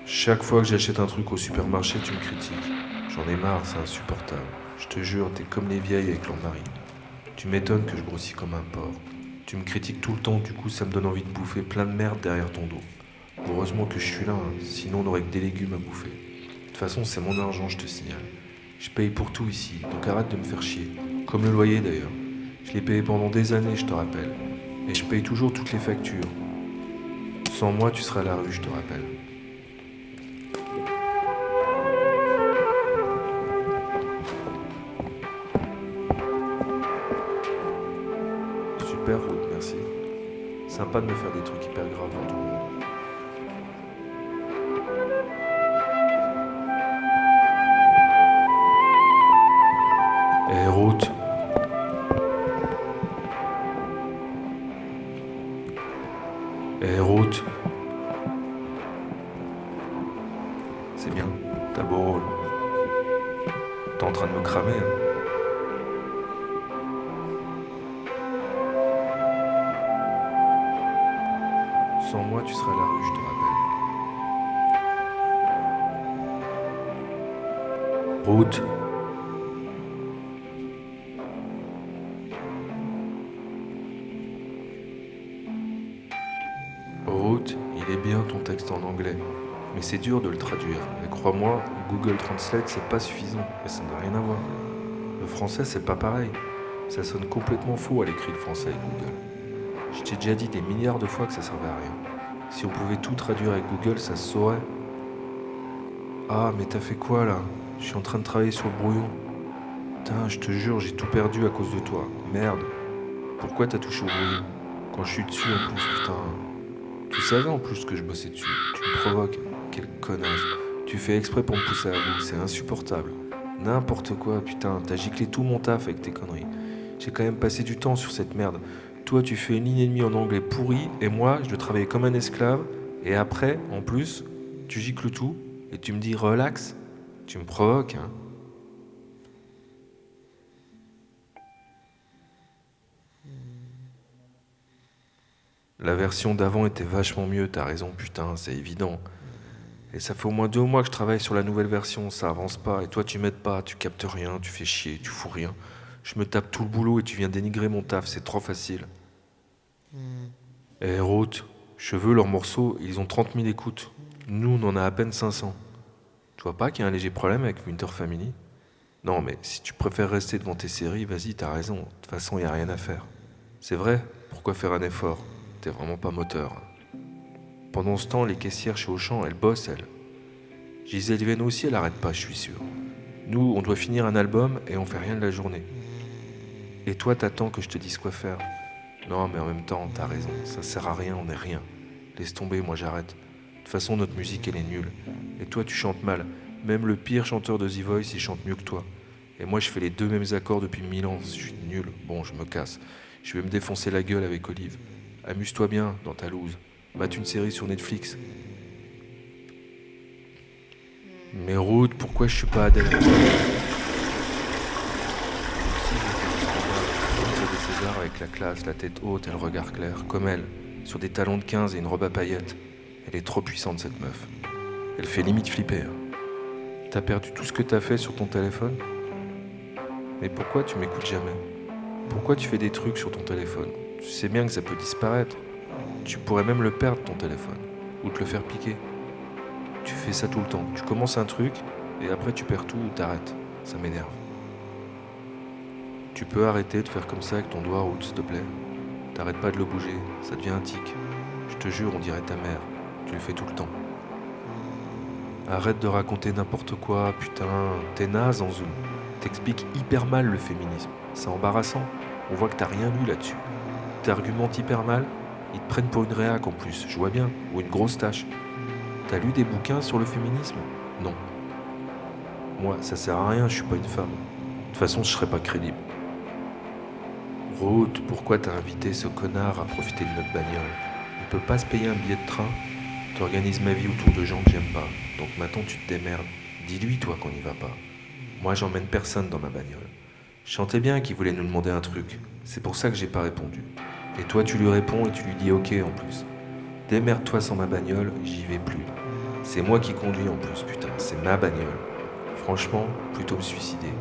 Chaque fois que j'achète un truc au supermarché, tu me critiques. J'en ai marre, c'est insupportable. Je te jure, t'es comme les vieilles avec leur mari. Tu m'étonnes que je grossis comme un porc. Tu me critiques tout le temps, du coup ça me donne envie de bouffer plein de merde derrière ton dos. Heureusement que je suis là, hein, sinon on n'aurait que des légumes à bouffer. De toute façon, c'est mon argent, je te signale. Je paye pour tout ici, donc arrête de me faire chier. Comme le loyer d'ailleurs. Je l'ai payé pendant des années, je te rappelle. Et je paye toujours toutes les factures. Sans moi, tu seras à la rue, je te rappelle. Super, Ruth, merci. Sympa de me faire des trucs hyper graves dans tout le monde. T'as beau rôle. T'es en train de me cramer, hein. Sans moi, tu serais à la rue, je te rappelle. Route. Route, il est bien ton texte en anglais, mais c'est dur de le traduire. Et crois-moi, Google Translate, c'est pas suffisant, et ça n'a rien à voir. Le français, c'est pas pareil. Ça sonne complètement faux à l'écrit le français avec Google. Je t'ai déjà dit des milliards de fois que ça servait à rien. Si on pouvait tout traduire avec Google, ça se saurait. Ah, mais t'as fait quoi là? Je suis en train de travailler sur le brouillon. Putain, je te jure, j'ai tout perdu à cause de toi. Merde. Pourquoi t'as touché au brouillon? Quand je suis dessus en plus, putain. Tu savais en plus que je bossais dessus. Tu me provoques. Quelle connasse. Tu fais exprès pour me pousser à bout. C'est insupportable. N'importe quoi, putain. T'as giclé tout mon taf avec tes conneries. J'ai quand même passé du temps sur cette merde. Toi, tu fais une ligne et demie en anglais pourri, et moi, je dois travailler comme un esclave. Et après, en plus, tu gicles tout, et tu me dis relax. Tu me provoques, hein. La version d'avant était vachement mieux, t'as raison, putain, c'est évident. Et ça fait au moins 2 mois que je travaille sur la nouvelle version, ça avance pas, et toi tu m'aides pas, tu captes rien, tu fais chier, tu fous rien. Je me tape tout le boulot et tu viens dénigrer mon taf, c'est trop facile. Eh, Roth, Cheveux, leurs morceaux, ils ont 30 000 écoutes. Nous, on en a à peine 500. Tu vois pas qu'il y a un léger problème avec Winter Family? Non, mais si tu préfères rester devant tes séries, vas-y, t'as raison. De toute façon, y a rien à faire. C'est vrai, pourquoi faire un effort? T'es vraiment pas moteur. Pendant ce temps, les caissières chez Auchan, elles bossent, elles. Gisèle Vienne aussi, elle arrête pas, je suis sûr. Nous, on doit finir un album et on fait rien de la journée. Et toi, t'attends que je te dise quoi faire. Non, mais en même temps, t'as raison. Ça sert à rien, on est rien. Laisse tomber, moi j'arrête. De toute façon, notre musique, elle est nulle. Et toi, tu chantes mal. Même le pire chanteur de The Voice, il chante mieux que toi. Et moi, je fais les 2 mêmes accords depuis 1000 ans. Je suis nul. Bon, je me casse. Je vais me défoncer la gueule avec Olive. Amuse-toi bien dans ta loose. Mate une série sur Netflix. Mais Ruth, pourquoi je suis pas Adèle? César avec la classe, la tête haute et le regard clair, comme elle, sur des talons de 15 et une robe à paillettes. Elle est trop puissante, cette meuf. Elle fait limite flipper. T'as perdu tout ce que t'as fait sur ton téléphone? Mais pourquoi tu m'écoutes jamais? Pourquoi tu fais des trucs sur ton téléphone? Tu sais bien que ça peut disparaître. Tu pourrais même le perdre, ton téléphone, ou te le faire piquer. Tu fais ça tout le temps. Tu commences un truc, et après tu perds tout ou t'arrêtes. Ça m'énerve. Tu peux arrêter de faire comme ça avec ton doigt, Ruth, s'il te plaît? T'arrêtes pas de le bouger, ça devient un tic. Je te jure, on dirait ta mère. Tu le fais tout le temps. Arrête de raconter n'importe quoi, putain. T'es naze en zoom. T'expliques hyper mal le féminisme. C'est embarrassant. On voit que t'as rien lu là-dessus. T'argumentes hyper mal. Ils te prennent pour une réac en plus, je vois bien. Ou une grosse tâche. T'as lu des bouquins sur le féminisme? Non. Moi, ça sert à rien, je suis pas une femme. De toute façon, je serais pas crédible. Ruth, pourquoi t'as invité ce connard à profiter de notre bagnole? On peut pas se payer un billet de train? T'organises ma vie autour de gens que j'aime pas. Donc maintenant tu te démerdes. Dis-lui toi qu'on n'y va pas. Moi j'emmène personne dans ma bagnole. Je sentais bien qu'il voulait nous demander un truc. C'est pour ça que j'ai pas répondu. Et toi tu lui réponds et tu lui dis ok en plus. Démerde-toi sans ma bagnole, j'y vais plus. C'est moi qui conduis en plus, putain, c'est ma bagnole. Franchement, plutôt me suicider.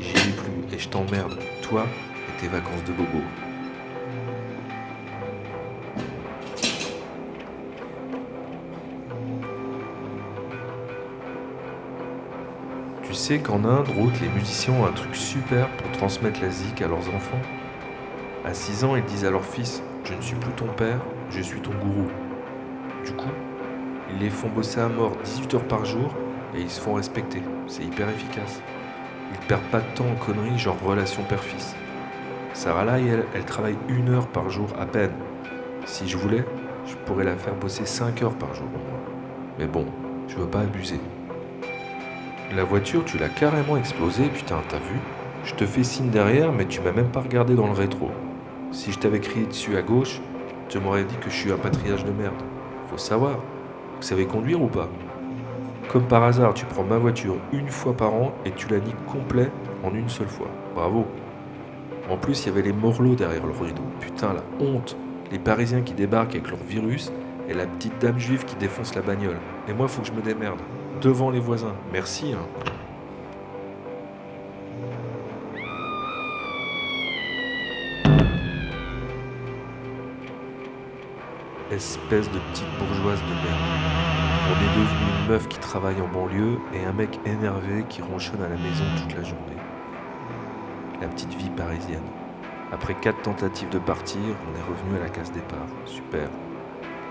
J'y vais plus et je t'emmerde, toi et tes vacances de bobo. Tu sais qu'en Inde, Ruth, les musiciens ont un truc super pour transmettre la zik à leurs enfants. À 6 ans, ils disent à leur fils « Je ne suis plus ton père, je suis ton gourou ». Du coup, ils les font bosser à mort 18 heures par jour et ils se font respecter. C'est hyper efficace. Ils perdent pas de temps en conneries genre relation père-fils. Sarah là, elle travaille 1 heure par jour à peine. Si je voulais, je pourrais la faire bosser 5 heures par jour. Mais bon, je veux pas abuser. La voiture, tu l'as carrément explosée, putain, t'as vu? Je te fais signe derrière, mais tu m'as même pas regardé dans le rétro. Si je t'avais crié dessus à gauche, tu m'aurais dit que je suis un patriarche de merde. Faut savoir, vous savez conduire ou pas? Comme par hasard, tu prends ma voiture une fois par an et tu la niques complet en une seule fois. Bravo. En plus, il y avait les morlots derrière le rideau. Putain, la honte. Les Parisiens qui débarquent avec leur virus et la petite dame juive qui défonce la bagnole. Et moi, faut que je me démerde. Devant les voisins. Merci, hein. Espèce de petite bourgeoise de merde. On est devenu une meuf qui travaille en banlieue et un mec énervé qui ronchonne à la maison toute la journée. La petite vie parisienne. Après 4 tentatives de partir, on est revenu à la case départ. Super.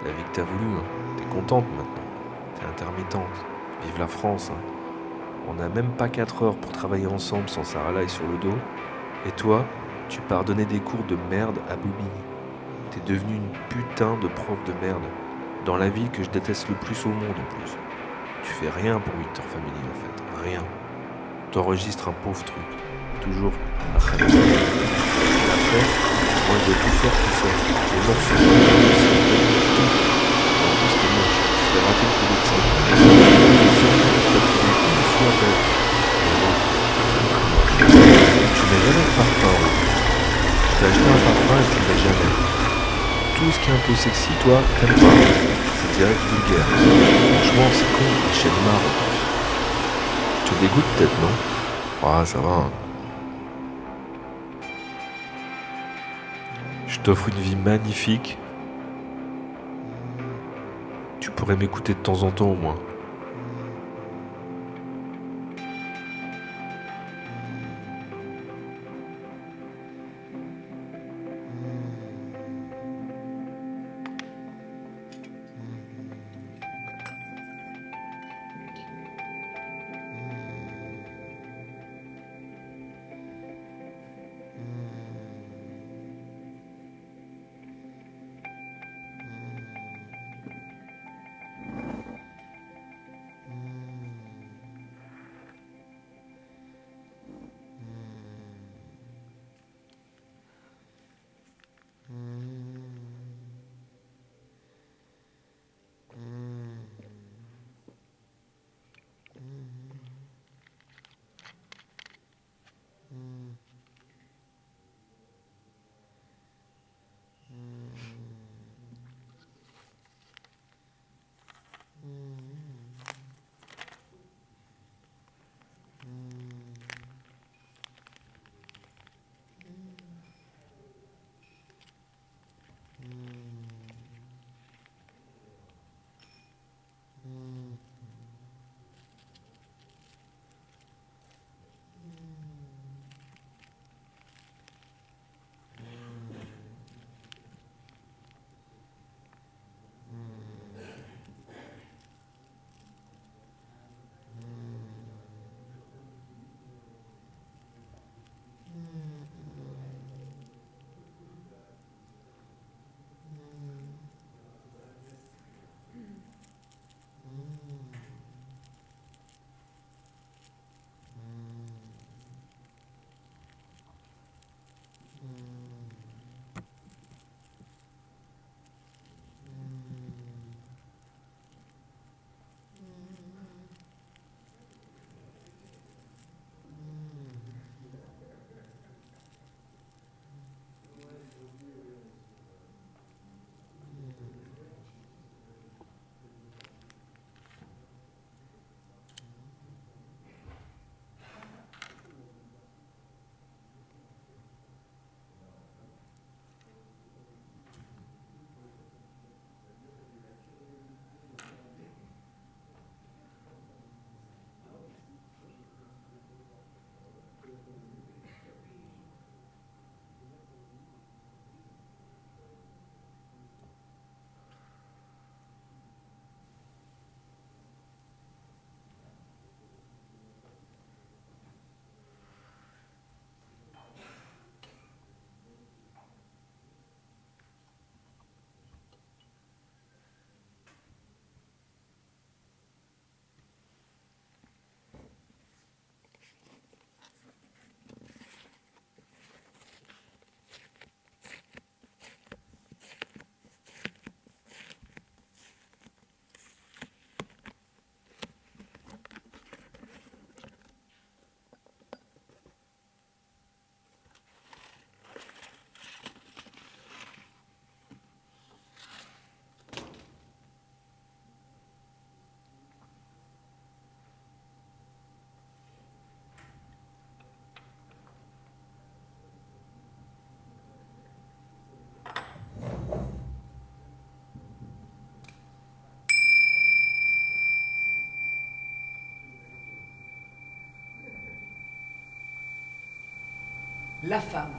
La vie que t'as voulu, hein. T'es contente maintenant. T'es intermittente. Vive la France, hein. On n'a même pas 4 heures pour travailler ensemble sans Sarah sur le dos. Et toi, tu pars donner des cours de merde à Bobigny. T'es devenu une putain de prof de merde. Dans la ville que je déteste le plus au monde en plus. Tu fais rien pour Victor Family en fait. Rien. T'enregistres un pauvre truc. Toujours à travers. Et après, moi je dois tout faire tout seul. Les morceaux de en plus t'es moche. Je fais rater le coup de ça. Et surtout, t'as trouvé une fois belle. Mais bon. Tu mets jamais de parfum. Ouais. T'as acheté un parfum et tu le mets jamais. Tout ce qui est un peu sexy, toi, t'aimes pas. C'est direct vulgaire. Franchement, c'est con, les chaînes marre en plus. Tu te dégoûtes peut-être, non? Ah, ça va. Hein. Je t'offre une vie magnifique. Tu pourrais m'écouter de temps en temps au moins. La femme.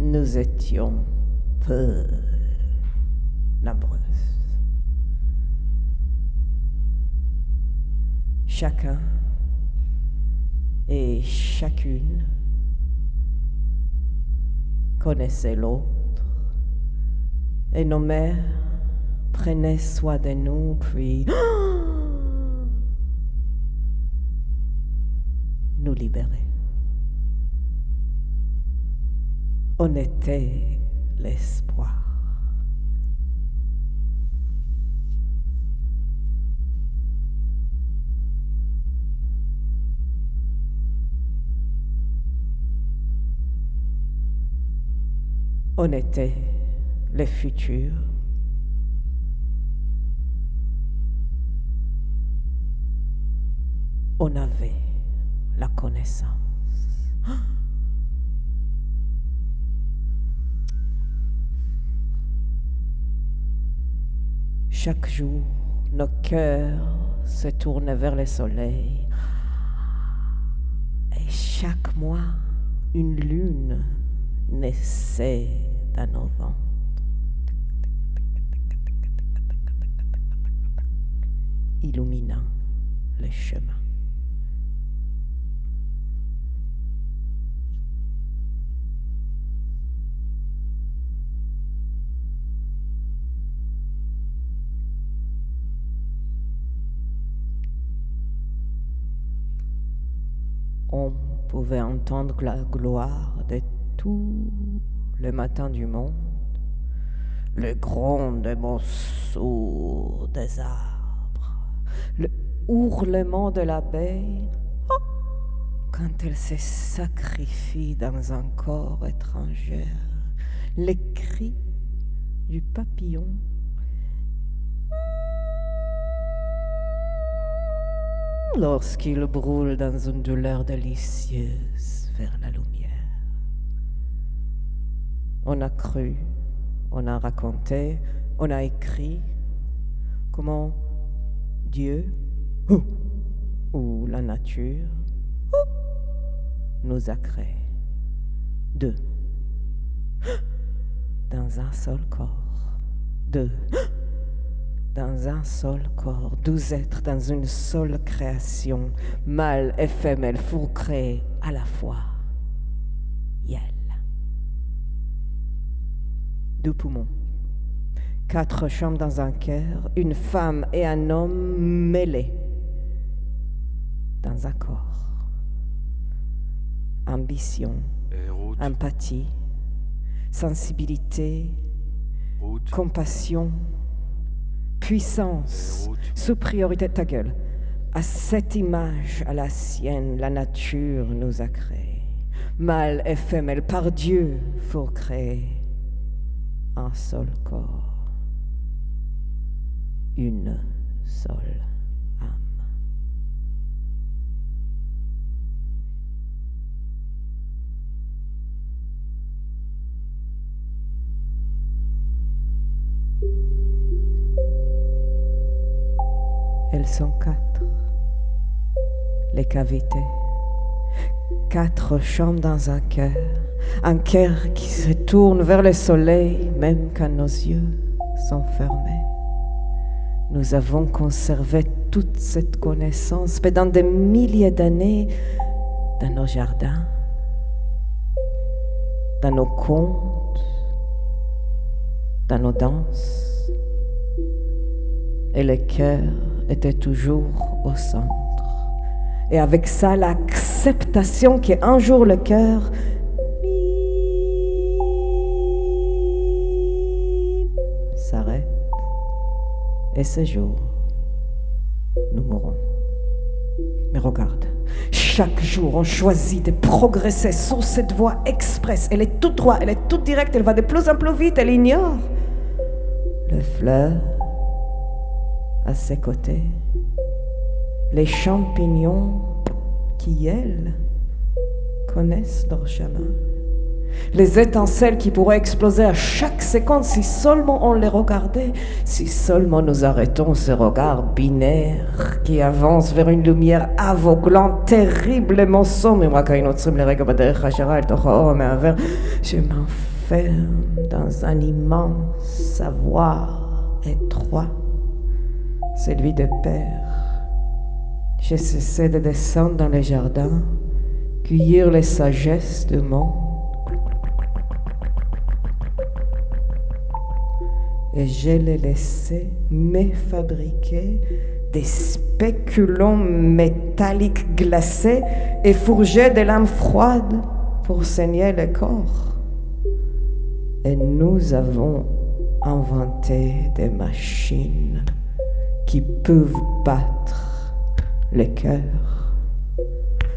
Nous étions peu nombreuses. Chacun et chacune connaissait l'autre, et nos mères prenaient soin de nous, puis nous libéraient. On était l'espoir. On était le futur. On avait la connaissance. Chaque jour, nos cœurs se tournaient vers le soleil. Et chaque mois, une lune naissait dans nos ventres. Illuminant le chemin. On pouvait entendre la gloire de tout le matin du monde, le grondement sourd des arbres, le hurlement de l'abeille quand elle se sacrifie dans un corps étranger, les cris du papillon lorsqu'il brûle dans une douleur délicieuse vers la lumière. On a cru, on a raconté, on a écrit comment Dieu ou la nature nous a créés deux dans un seul corps, deux dans un seul corps, 12 êtres dans une seule création, mâle et femelle, pour créer à la fois. Yel. 2 poumons, 4 chambres dans un cœur, une femme et un homme mêlés dans un corps. Ambition, empathie, sensibilité, compassion, puissance, supériorité, ta gueule. À cette image, à la sienne, la nature nous a créés. Mâle et femelle, par Dieu, faut créer un seul corps, une seule âme. Elles sont 4, les cavités. 4 chambres dans un cœur qui se tourne vers le soleil, même quand nos yeux sont fermés. Nous avons conservé toute cette connaissance pendant des milliers d'années dans nos jardins, dans nos contes, dans nos danses. Et le cœur était toujours au centre. Et avec ça, l'acceptation qu'un jour le cœur s'arrête. Et ce jour, nous mourrons. Mais regarde, chaque jour, on choisit de progresser sur cette voie express. Elle est toute droite, elle est toute directe, elle va de plus en plus vite, elle ignore le fleur à ses côtés, les champignons qui, elles, connaissent leur chemin, les étincelles qui pourraient exploser à chaque seconde si seulement on les regardait, si seulement nous arrêtons ce regard binaire qui avance vers une lumière aveuglante, terriblement sombre. Je m'enferme dans un immense savoir étroit, celui de père. J'ai cessé de descendre dans les jardins, cueillir les sagesses du monde. Et je les laissé me fabriquer des spéculums métalliques glacés et forger des lames froides pour saigner le corps. Et nous avons inventé des machines qui peuvent battre le cœur.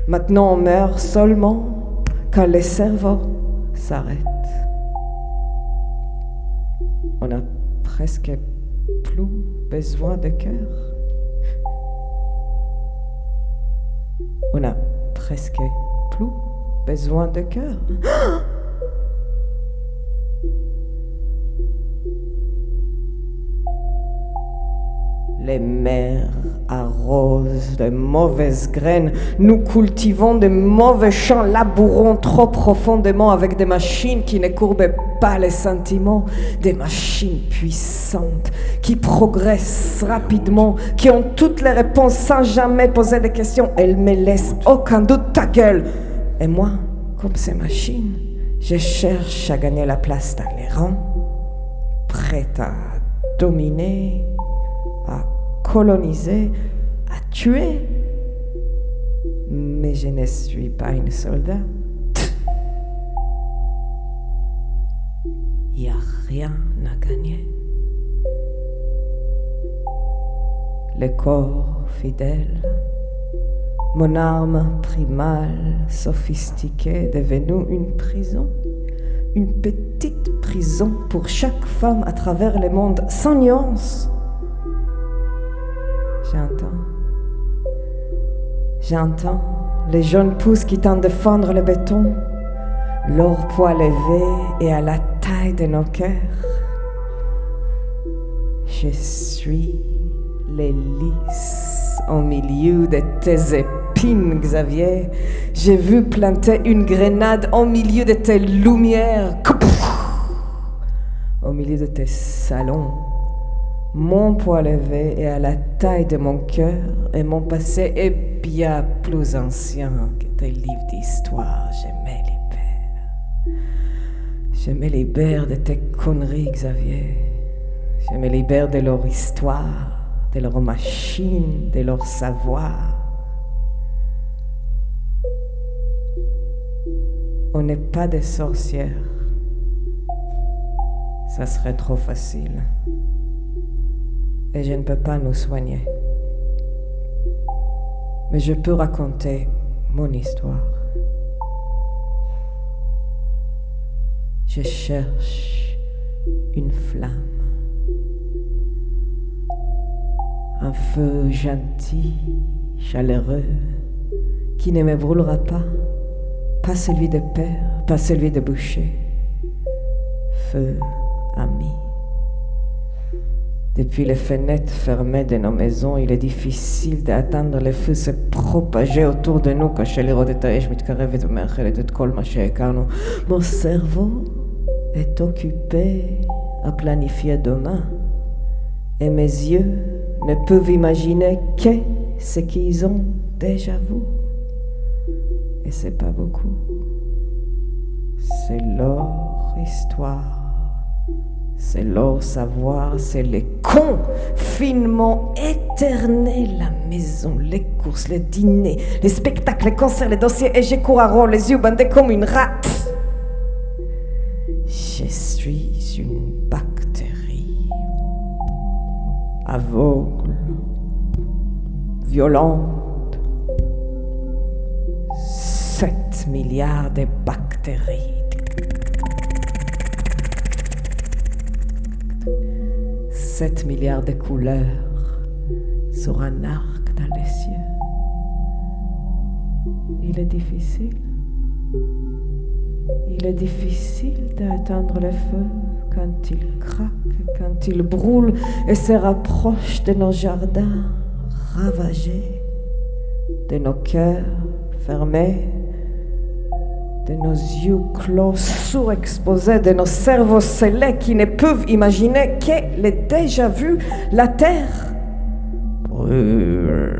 Maintenant, on meurt seulement quand le cerveau s'arrête. On n'a presque plus besoin de cœur. On n'a presque plus besoin de cœur. Les mers arrosent de mauvaises graines. Nous cultivons de mauvais champs, labourons trop profondément avec des machines qui ne courbent pas les sentiments, des machines puissantes qui progressent rapidement, qui ont toutes les réponses sans jamais poser de questions. Elles me laissent aucun doute, ta gueule. Et moi, comme ces machines, je cherche à gagner la place dans les rangs, prête à dominer, à coloniser, à tuer. Mais je ne suis pas une soldat. Il n'y a rien à gagner. Le corps fidèle, mon arme primale, sophistiquée, devenue une prison. Une petite prison pour chaque femme à travers le monde, sans nuance. J'entends les jeunes pousses qui tentent de fendre le béton, leur poids levé et à la taille de nos cœurs. Je suis l'hélice au milieu de tes épines, Xavier. J'ai vu planter une grenade au milieu de tes lumières, au milieu de tes salons. Mon poids levé est à la taille de mon cœur et mon passé est bien plus ancien que tes livres d'histoire. Je me libère de tes conneries, Xavier. Je me libère de leur histoire, de leur machine, de leur savoir. On n'est pas des sorcières. Ça serait trop facile. Et je ne peux pas nous soigner. Mais je peux raconter mon histoire. Je cherche une flamme, un feu gentil, chaleureux, qui ne me brûlera pas celui de père, pas celui de boucher. Feu ami. Depuis les fenêtres fermées de nos maisons, il est difficile d'atteindre le feu se propager autour de nous כאשר לראות את האש מתקרבת ומאכלת את כל מה שהכרנו. Mon cerveau est occupé à planifier demain et mes yeux ne peuvent imaginer que ce qu'ils ont déjà vu. Et c'est pas beaucoup. C'est leur histoire. C'est leur savoir, c'est les confinements éternels, la maison, les courses, les dîners, les spectacles, les concerts, les dossiers, et je cours à rond, les yeux bandés comme une rate. Je suis une bactérie, aveugle, violente. 7 milliards de bactéries. 7 milliards de couleurs sur un arc dans les cieux. Il est difficile d'atteindre le feu quand il craque, quand il brûle et se rapproche de nos jardins ravagés, de nos cœurs fermés, de nos yeux clos surexposés, de nos cerveaux scellés qui ne peuvent imaginer que les déjà vus, la terre brûle.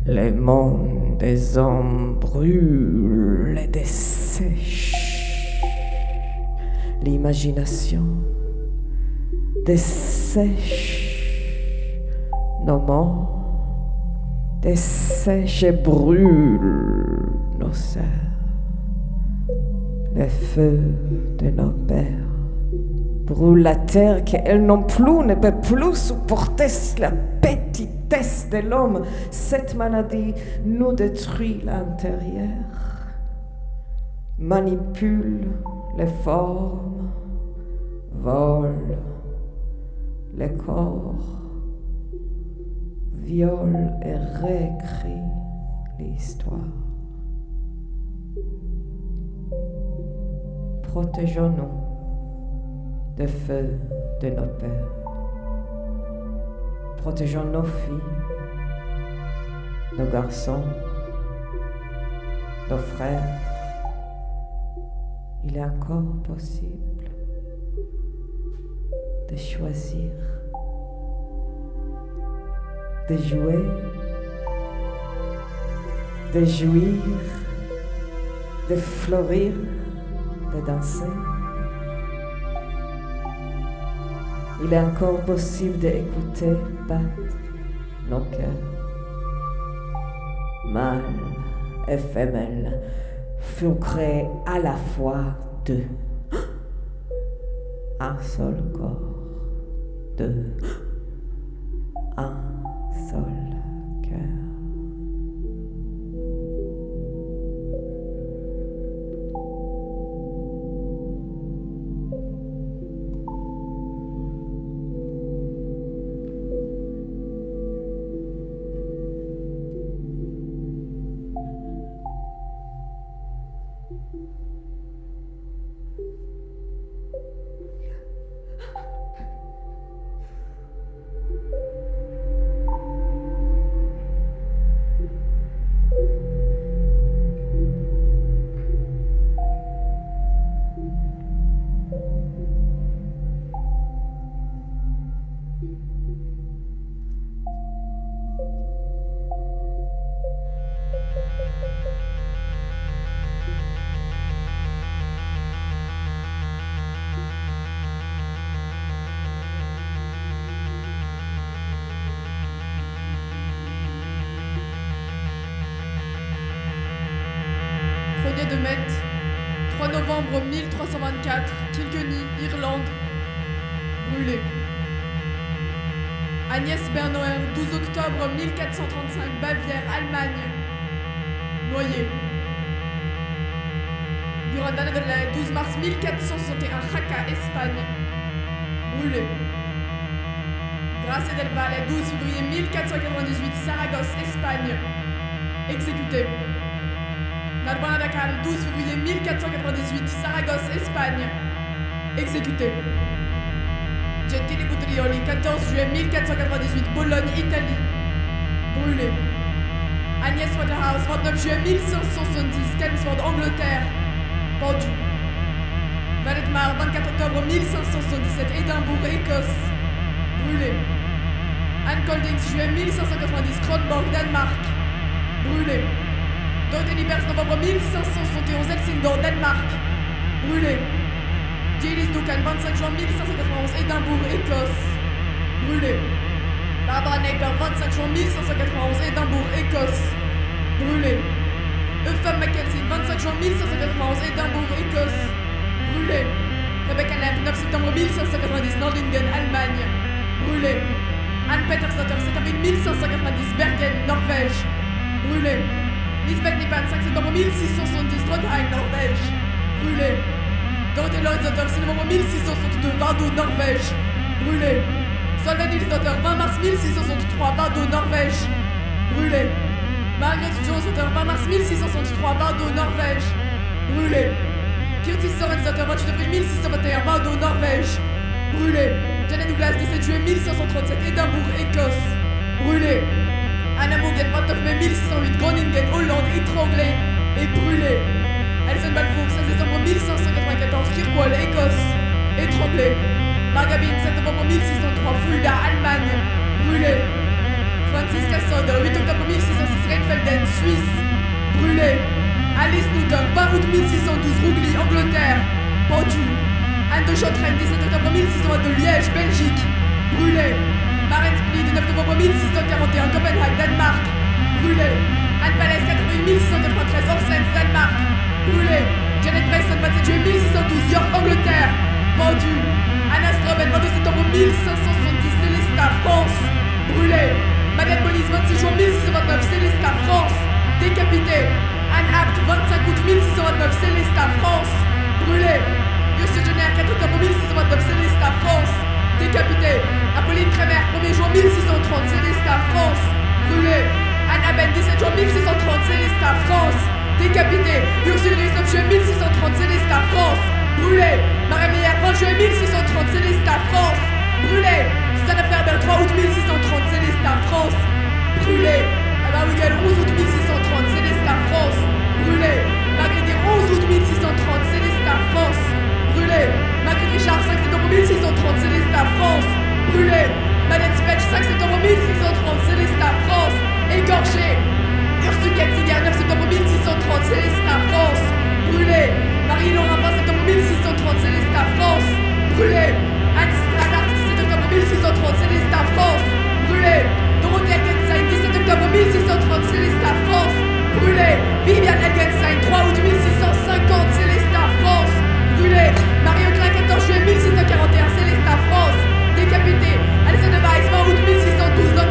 Le monde des hommes brûle et dessèche. L'imagination dessèche nos morts. Dessèche et brûle nos sœurs. Les feux de nos pères brûlent la terre qu'elle non plus ne peut plus supporter la petitesse de l'homme. Cette maladie nous détruit l'intérieur, manipule les formes, vole les corps, viole et réécrit l'histoire. Protégeons-nous du feu de nos pères. Protégeons nos filles, nos garçons, nos frères. Il est encore possible de choisir, de jouer, de jouir, de fleurir, de danser. Il est encore possible d'écouter battre nos cœurs. Mâle et femelle furent créés à la fois de un seul corps, de un seul cœur. De Metz, 3 novembre 1324, Kilkenny, Irlande, brûlé. Agnès Bernauer, 12 octobre 1435, Bavière, Allemagne, noyé. Durandana de la 12 mars 1461, Jaca, Espagne. Brûlé. Gracia del Valle, 12 février 1498, Saragosse, Espagne. Exécuté. Narbona Dakar, 12 février 1498, Saragosse, Espagne. Exécuté. Gentile Butrioli, 14 juillet 1498, Bologne, Italie. Brûlé. Agnès Waterhouse, 29 juillet 1570, Chelmsford, Angleterre. Pendu. Valetmar, 24 octobre 1577, Édimbourg, Écosse. Brûlé. Anne Colding, juillet 1590, Kronborg, Danemark. Brûlé. Dorothée Niepers, novembre 1571, Helsingborg, Danemark. Brûlé. J.Lis Duncan, 25 juin 1591, Édimbourg, Écosse. Brûlé. Barbara Napier, 25 juin 1591, Édimbourg, Écosse. Brûlé. Eupham Mackenzie, 25 juin 1591, Édimbourg, Écosse. Brûlé. Rebecca Lamb, 9 septembre 1590, Nordlingen, Allemagne. Brûlé. Anne Petersdotter, 7 avril 1590, Bergen, Norvège. Brûlé. Lisbeth Nipan, 5 septembre 1670, Trondheim, Norvège. Brûlé. Dorothée Lorenzotter, 6 novembre 1662, Vardo, Norvège. Brûlé. Solveig Nilsdotter, 20 mars 1663, Vardo, Norvège. Brûlé. Margaret Jones-Dotter, 20 mars 1663, Vardo, Norvège. Brûlé. Curtis Sorensdotter, 28 avril 1621, Vardo, Norvège. Brûlé. Janet Douglas, 17 juillet 1537, Édimbourg, Écosse. Brûlé. Anna Mogen, 29 mai 1608, Groningen, Hollande, étranglée et brûlée. Alison Balfour, 16 décembre 1594, Kirkwall, Écosse, étranglée. Margabine, 7 novembre 1603, Fulda, Allemagne, brûlée. Francis Cassandre, 8 octobre 1606, Rheinfelden, Suisse, brûlée. Alice Nutter, 20 août 1612, Rougli, Angleterre, pendue. Anne de Chantraine, 17 octobre 1622, Liège, Belgique, brûlée. Maren Split, 9 novembre 1641, Copenhague, Danemark, brûlée. Anne Palès, 4 avril 1693, Horsens, Danemark, brûlée. Janet Bryson, 27 juillet 1612, York, Angleterre, pendue. Anna Stroben, 22 septembre 1570, Célestat, France, brûlée. Madeleine Bonis, 26 juin 1629, Célestat, France, décapitée. Anne Abt, 25 août 1629, Célestat, France, brûlée. Yossi Jenner, 4 octobre 1629, Célestat, France, décapitée. Apolline Kremer, 1er juin 1630, Célestat, France, brûlée. Anne Aben, 17 juin 1630, Célestat, France, décapitée. Ursule Ries, 9 juillet 1630, Célestat, France, brûlée. Marie Meyer, 20 juillet 1630, Célestat, France, brûlée. Susanna Ferber, 3 août 1630, Célestat, France, brûlée. Anna Wigel, 11 août 1630, Célestat, France, brûlée. Marguerite, 11 août 1630, Célestat, France, brûlée. Marguerite Richard, 5 septembre 1630, Célestat, France, brûlée. Madeleine Spetch, 5 septembre 1630, Célestat, France, égorgée. Ursule Getziger, 9 septembre 1630, Célestat, France, brûlée. Marie-Laurent, 20 septembre 1630, Célestat, France, brûlée. Anne Stradart, 17 octobre 1630, Célestat, France, brûlée. Dorothée Elgenstein, 17 octobre 1630, Célestat, France, brûlée. Viviane Elgenstein, 3 août 1650, Célestat, France, brûlée. Marie Auclin, 14 juillet 1641, Célestat, France, décapitée. Alison de Weiss, 20 août 1612,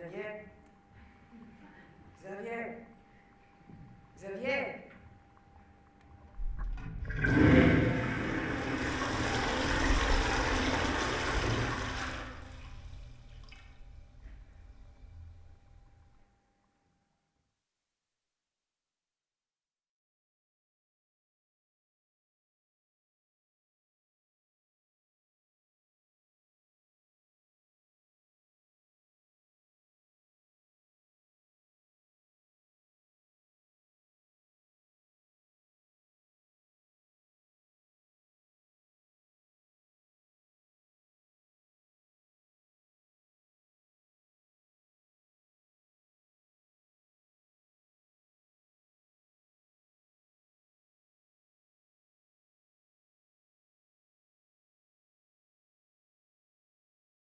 Xavier? Xavier?